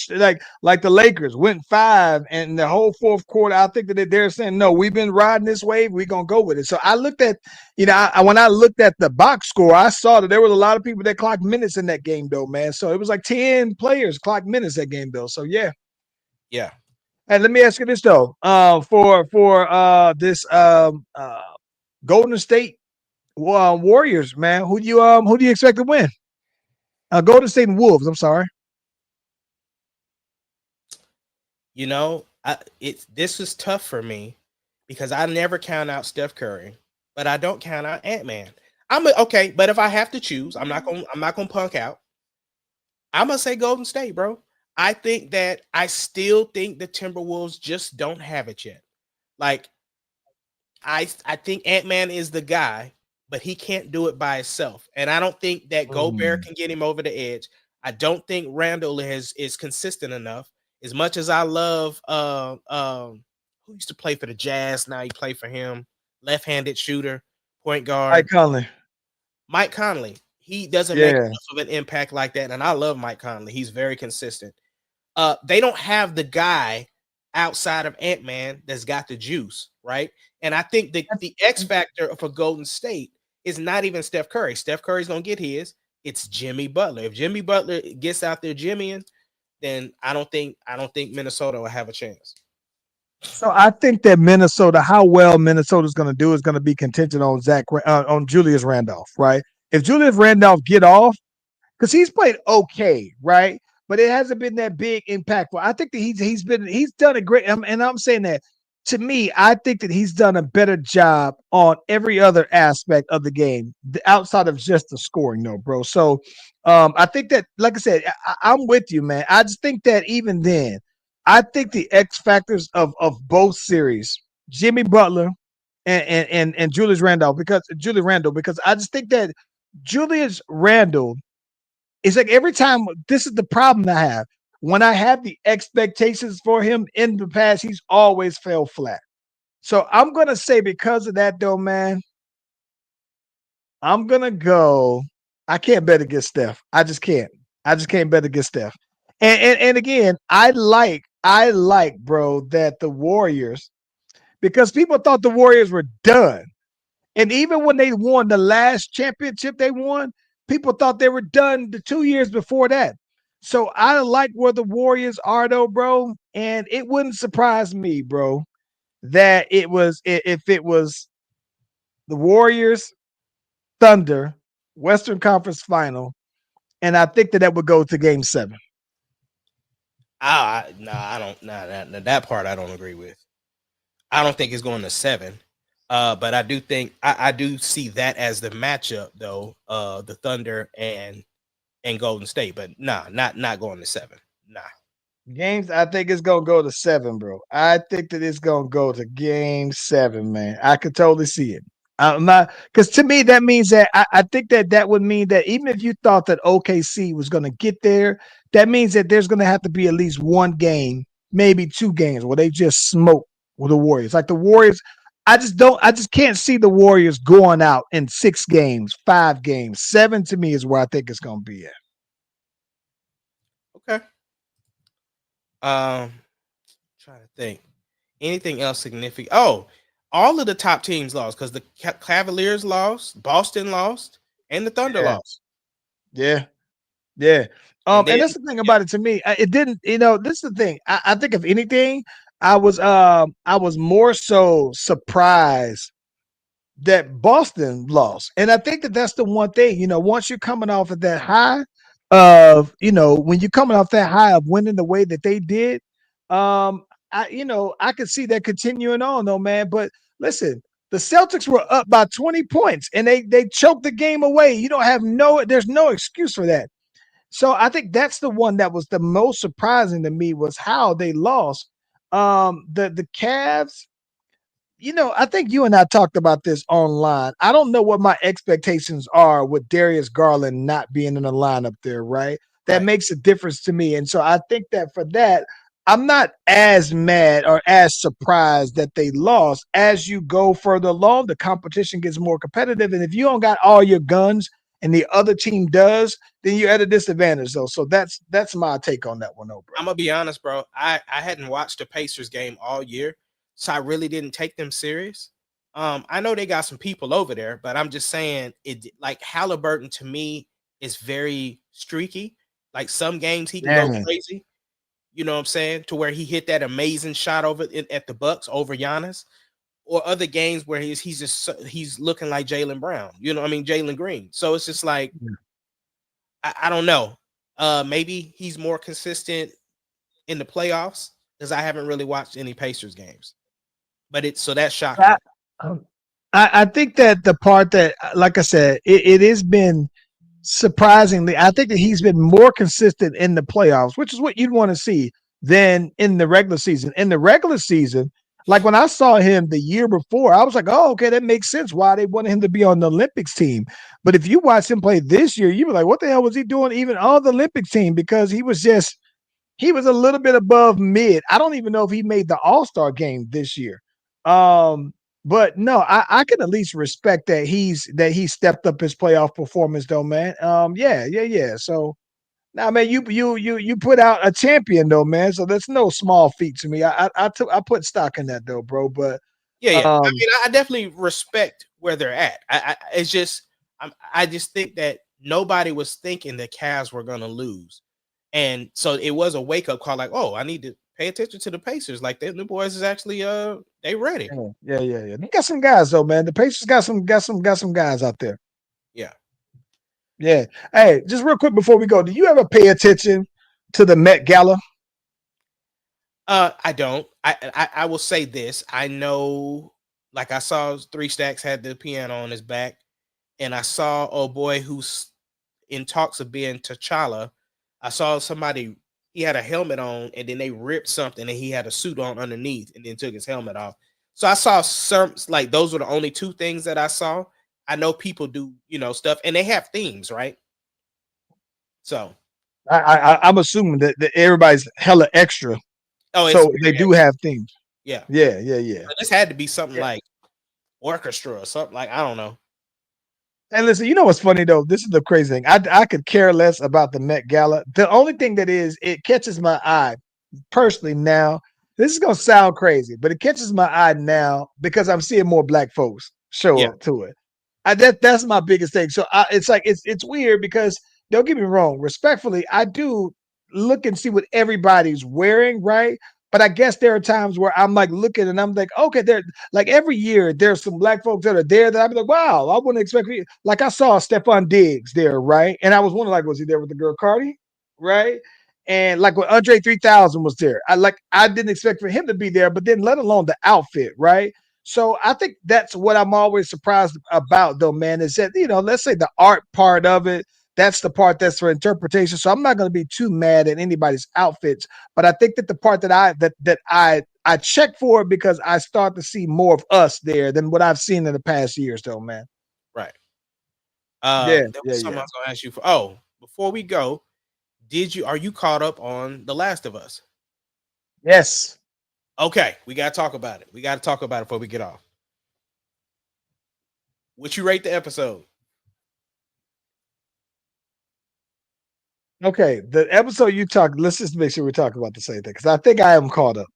like the Lakers went 5 and the whole fourth quarter. I think that they're saying no, we've been riding this wave. We're gonna go with it. So I looked at, when I looked at the box score, I saw that there was a lot of people that clocked minutes in that game though, man. So it was like 10 players clocked minutes that game though. So yeah. And let me ask you this though, for this Golden State Warriors, man, who do you expect to win? Golden State and Wolves. I'm sorry. This is tough for me because I never count out Steph Curry, but I don't count out Ant-Man. Okay, but if I have to choose, I'm not gonna punk out. I'm gonna say Golden State, bro. I still think the Timberwolves just don't have it yet. Like, I think Ant-Man is the guy, but he can't do it by himself. And I don't think that Gobert can get him over the edge. I don't think Randall is consistent enough. As much as I love who used to play for the Jazz, now he play for him, left-handed shooter, point guard. Mike Conley. He doesn't make enough of an impact like that. And I love Mike Conley. He's very consistent. They don't have the guy outside of Ant-Man that's got the juice, right? And I think the X factor for Golden State is not even Steph Curry. Steph Curry's gonna get his. It's Jimmy Butler. If Jimmy Butler gets out there jimmying, then I don't think Minnesota will have a chance. So I think that Minnesota, how well Minnesota's going to do is going to be contingent on on Julius Randolph, right? If Julius Randolph get off, because he's played okay, right? But it hasn't been that big impactful. I think that he's done a great, and I'm saying that to me, I think that he's done a better job on every other aspect of the game outside of just the scoring, though, bro. So I think that, like I said, I'm with you, man. I just think that even then, I think the X factors of both series, Jimmy Butler and Julius Randle, because I just think that Julius Randle is like every time. This is the problem I have. When I have the expectations for him in the past, he's always fell flat. So I'm gonna say because of that, though, man, I'm gonna go. I can't bet against Steph. I just can't. I just can't bet against Steph. And again, I like, bro, that the Warriors, because people thought the Warriors were done. And even when they won the last championship they won, people thought they were done the 2 years before that. So I like where the Warriors are, though, bro. And it wouldn't surprise me, bro, that it was if it was the Warriors, Thunder, Western Conference Final, and I think that would go to Game 7. No, I don't. Nah, that part I don't agree with. I don't think it's going to 7. But I do think I do see that as the matchup though. The Thunder and Golden State, but nah, not going to 7. Nah. Games, I think it's gonna go to 7, bro. I think that it's gonna go to Game 7, man. I could totally see it. I'm not because to me that means that I think that would mean that even if you thought that OKC was gonna get there, that means that there's gonna have to be at least one game, maybe 2 games where they just smoke with the Warriors. Like the Warriors, I just can't see the Warriors going out in 6 games, 5 games. 7 to me is where I think it's gonna be at. Okay. Trying to think. Anything else significant? Oh, all of the top teams lost because the Cavaliers lost, Boston lost, and the Thunder Yeah. lost. Yeah. Yeah. And then And that's the thing about it to me. It didn't, this is the thing. I think if anything, I was more so surprised that Boston lost. And I think that that's the one thing, once you're coming off of that high of, when you're coming off that high of winning the way that they did, I could see that continuing on though, man. But listen, the Celtics were up by 20 points and they choked the game away. You don't have there's no excuse for that. So I think that's the one that was the most surprising to me was how they lost. The Cavs, I think you and I talked about this online. I don't know what my expectations are with Darius Garland not being in the lineup there, right? That right. makes a difference to me. And so I think that for that, I'm not as mad or as surprised that they lost. As you go further along, the competition gets more competitive. And if you don't got all your guns and the other team does, then you're at a disadvantage though. So that's my take on that one, though, bro. I'm gonna be honest, bro. I hadn't watched the Pacers game all year, so I really didn't take them serious. I know they got some people over there, but I'm just saying it. Like Halliburton to me is very streaky. Like some games he can go Yeah. crazy. You know what I'm saying? To where he hit that amazing shot at the Bucks over Giannis, or other games where he's looking like Jaylen Brown. You know, what I mean Jalen Green. So it's just like I don't know. Maybe he's more consistent in the playoffs because I haven't really watched any Pacers games. But so that shocked me. Um, I think that the part that, like I said, it has been surprisingly, I think that he's been more consistent in the playoffs, which is what you'd want to see than in the regular season. In the regular season, like when I saw him the year before, I was like, oh, okay, that makes sense why they wanted him to be on the Olympics team. But if you watch him play this year, you were like, what the hell was he doing even on the Olympics team? Because he was a little bit above mid. I don't even know if he made the All-Star game this year. But no, I can at least respect that he stepped up his playoff performance though, man. Yeah. So now, man, you put out a champion though, man. So that's no small feat to me. I put stock in that though, bro. But Yeah. I um, mean, I definitely respect where they're at. It's just I just think that nobody was thinking the Cavs were gonna lose, and so it was a wake up call. Like, oh, I need to pay attention to the Pacers. Like, the boys is actually they ready. yeah. They got some guys though, man. The Pacers got some guys out there. Yeah. Yeah. Hey, just real quick before we go, do you ever pay attention to the Met Gala? I don't. I will say this. I know, like I saw Three Stacks had the piano on his back, and I saw oh boy who's in talks of being T'Challa. I saw somebody he had a helmet on, and then they ripped something, and he had a suit on underneath, and then took his helmet off. So I saw some like those were the only 2 things that I saw. I know people do stuff, and they have themes, right? So I'm assuming that everybody's hella extra, oh, it's so they very do have things. yeah. Yeah. This had to be something Yeah. like orchestra or something like I don't know. And listen, you know what's funny though? This is the crazy thing. I could care less about the Met Gala. The only thing that is, it catches my eye personally now. This is gonna sound crazy, but it catches my eye now because I'm seeing more black folks show Yeah. up to it. That's my biggest thing. So it's like it's weird because don't get me wrong. Respectfully, I do look and see what everybody's wearing, right? But I guess there are times where I'm like looking and I'm like, okay, there like every year there's some black folks that are there that I'd be like, wow, I wouldn't expect you. Like I saw Stephon Diggs there, right? And I was wondering, like, was he there with the girl Cardi? Right. And like when Andre 3000 was there, I didn't expect for him to be there, but then let alone the outfit, right? So I think that's what I'm always surprised about, though, man, is that, let's say the art part of it, that's the part that's for interpretation. So I'm not going to be too mad at anybody's outfits, but I think that the part that I check for because I start to see more of us there than what I've seen in the past years, though, man. Right. Yeah, There yeah, was something yeah. I was gonna ask you for. Oh, before we go, are you caught up on The Last of Us? Yes. Okay, we gotta talk about it. We gotta talk about it before we get off. What you rate the episode? Okay, the episode you talk. Let's just make sure we're talking about the same thing because I think I am caught up.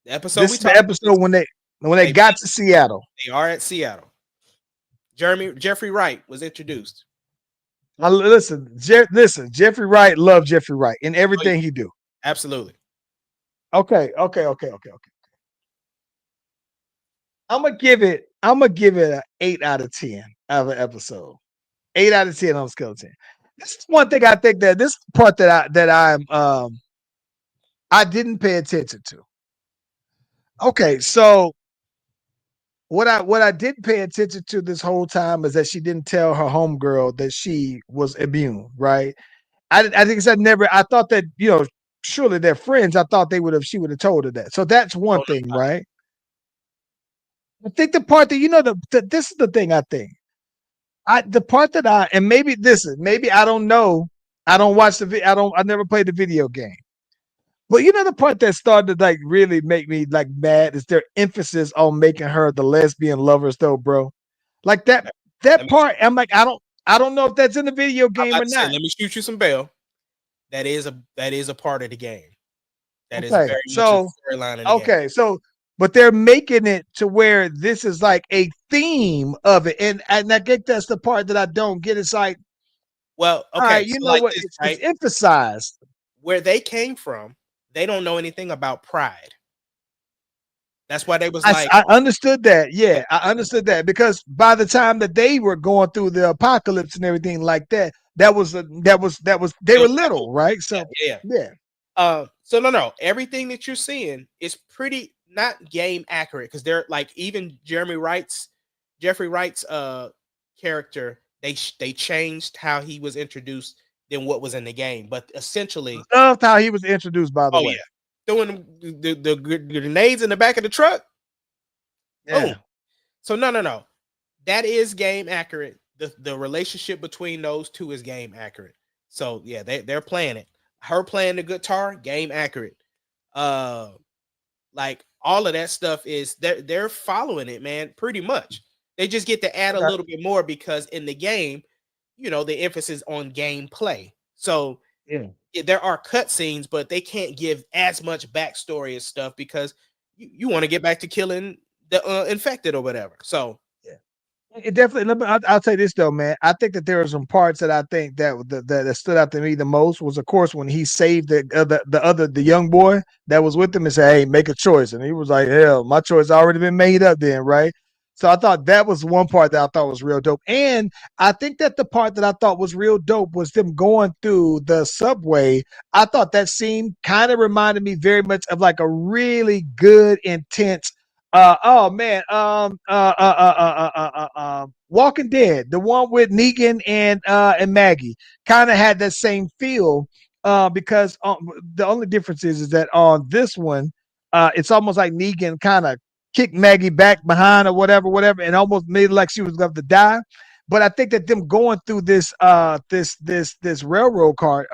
The episode This we is the talked about episode when they they got to Seattle. they are at Seattle. Jeffrey Wright was introduced. Listen, Jeffrey Wright, love Jeffrey Wright in Oh, yeah, everything he do. absolutely. Okay. I'm gonna give it an 8 out of 10 out of an episode. 8 out of 10 on a scale of 10. This is one thing I think that this part I didn't pay attention to. Okay, so what I didn't pay attention to this whole time is that she didn't tell her homegirl that she was immune, right? I think I never. I thought that surely they're friends. I thought she would have told her that. So that's one Oh, no, thing, right? I think the part that this is the thing. I think the part that and maybe I don't know. I don't watch the video. I never played the video game. But the part that started to like really make me like mad is their emphasis on making her the lesbian lovers, though, bro. Like that let that me, part. I'm like, I don't know if that's in the video I'm game about or to say, not. let me shoot you some bail. That is a part of the game. That is Okay, very much a so storyline in the game. okay, so but they're making it to where this is like a theme of it, and I think that's the part that I don't get. It's like, Well, all okay, right, you so know like what? this, It's right? emphasized. Where they came from, they don't know anything about pride. That's why they was like, I understood that. yeah, Yeah, I understood that because by the time that they were going through the apocalypse and everything like that, that was they it were was little, right? yeah, So yeah. yeah, So no, everything that you're seeing is pretty not game accurate because they're like even Jeffrey Wright's character, they changed how he was introduced than what was in the game, but essentially, loved how he was introduced. By the oh way, yeah, throwing the grenades in the back of the truck. Boom. yeah, So no, that is game accurate. The relationship between those two is game accurate. So yeah, they're playing it. Her playing the guitar, game accurate. Uh, like all of that stuff is they're following it, man. Pretty much. They just get to add a okay, little bit more because in the game, the emphasis on gameplay. So yeah. there are cutscenes, but they can't give as much backstory and stuff because you want to get back to killing the infected or whatever. So It definitely. I'll say this though, man. I think that there are some parts that I think that stood out to me the most was, of course, when he saved the young boy that was with him and said, "Hey, make a choice," and he was like, "Hell, my choice already been made up." Then, right? So I thought that was one part that I thought was real dope, and I think that the part that I thought was real dope was them going through the subway. I thought that scene kind of reminded me very much of like a really good, intense oh man, Walking Dead, the one with Negan and Maggie, kind of had that same feel. Because the only difference is that on this one, it's almost like Negan kind of kicked Maggie back behind or whatever, and almost made it like she was going to die. But I think that them going through this railroad car,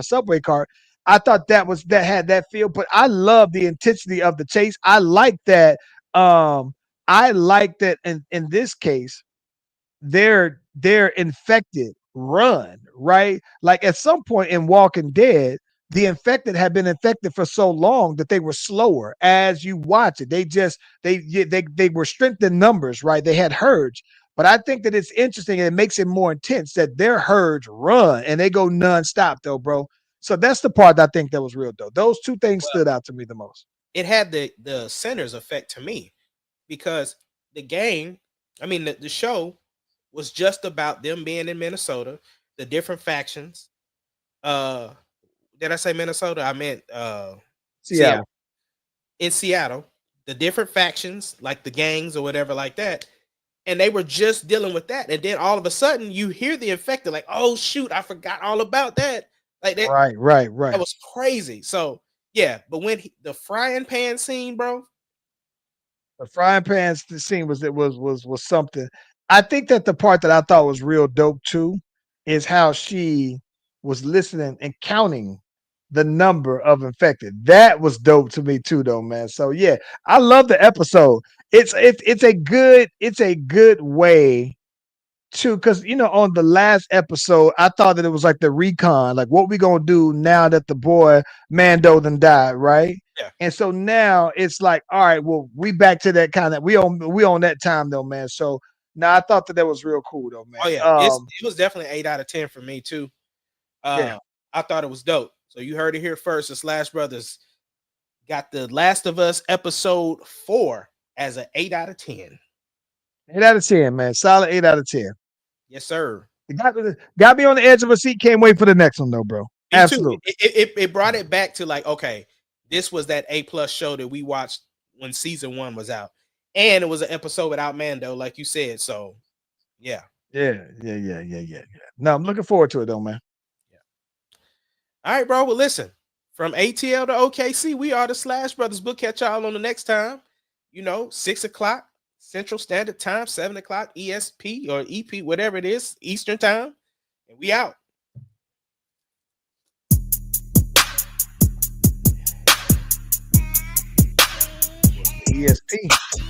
subway car, I thought that had that feel. But I love the intensity of the chase. Um, I like that in this case, they're infected run, right? Like at some point in Walking Dead, the infected had been infected for so long that they were slower as you watch it. They were strengthened numbers, right? They had herds. But I think that it's interesting and it makes it more intense that their herds run and they go nonstop though, bro. So that's the part I think that was real though. Those two things stood out to me the most. it had the centers effect to me because the game, I mean the show was just about them being in Minnesota, the different factions. Uh did I say Minnesota? I meant Seattle. Seattle. In Seattle, the different factions, like the gangs or whatever, like that. And they were just dealing with that. And then all of a sudden you hear the infected, like, oh shoot, I forgot all about that. Like that, that Right. was crazy. So yeah, but when the frying pan scene, bro. The frying pan scene was something. I think that the part that I thought was real dope too is how she was listening and counting the number of infected. That was dope to me too, though, man. So yeah, I love the episode. It's a good way to, because on the last episode I thought that it was like the recon, like what we gonna do now that the boy Mando then died, right? Yeah. And so now it's like, all right, well, we back to that kind of, we on that time though, man. So now I thought that that was real cool though, Oh man. yeah, it was definitely 8 out of 10 for me too. Yeah. I thought it was dope. So you heard it here first. The Slash Brothers got The Last of Us episode 4 as an 8 out of 10. 8 out of 10, man. Solid 8 out of 10. Yes, sir. It got me on the edge of a seat. Can't wait for the next one though, bro. Me Absolutely. too. It brought it back to like, okay, this was that A+ show that we watched when season 1 was out, and it was an episode without Mando, like you said. So yeah. Yeah. No, I'm looking forward to it though, man. All right, bro. Well, listen, from ATL to OKC, we are the Slash Brothers. We'll catch y'all on the next time. 6 o'clock Central Standard Time, 7 o'clock ESP or EP, whatever it is, Eastern Time. And we out. ESP.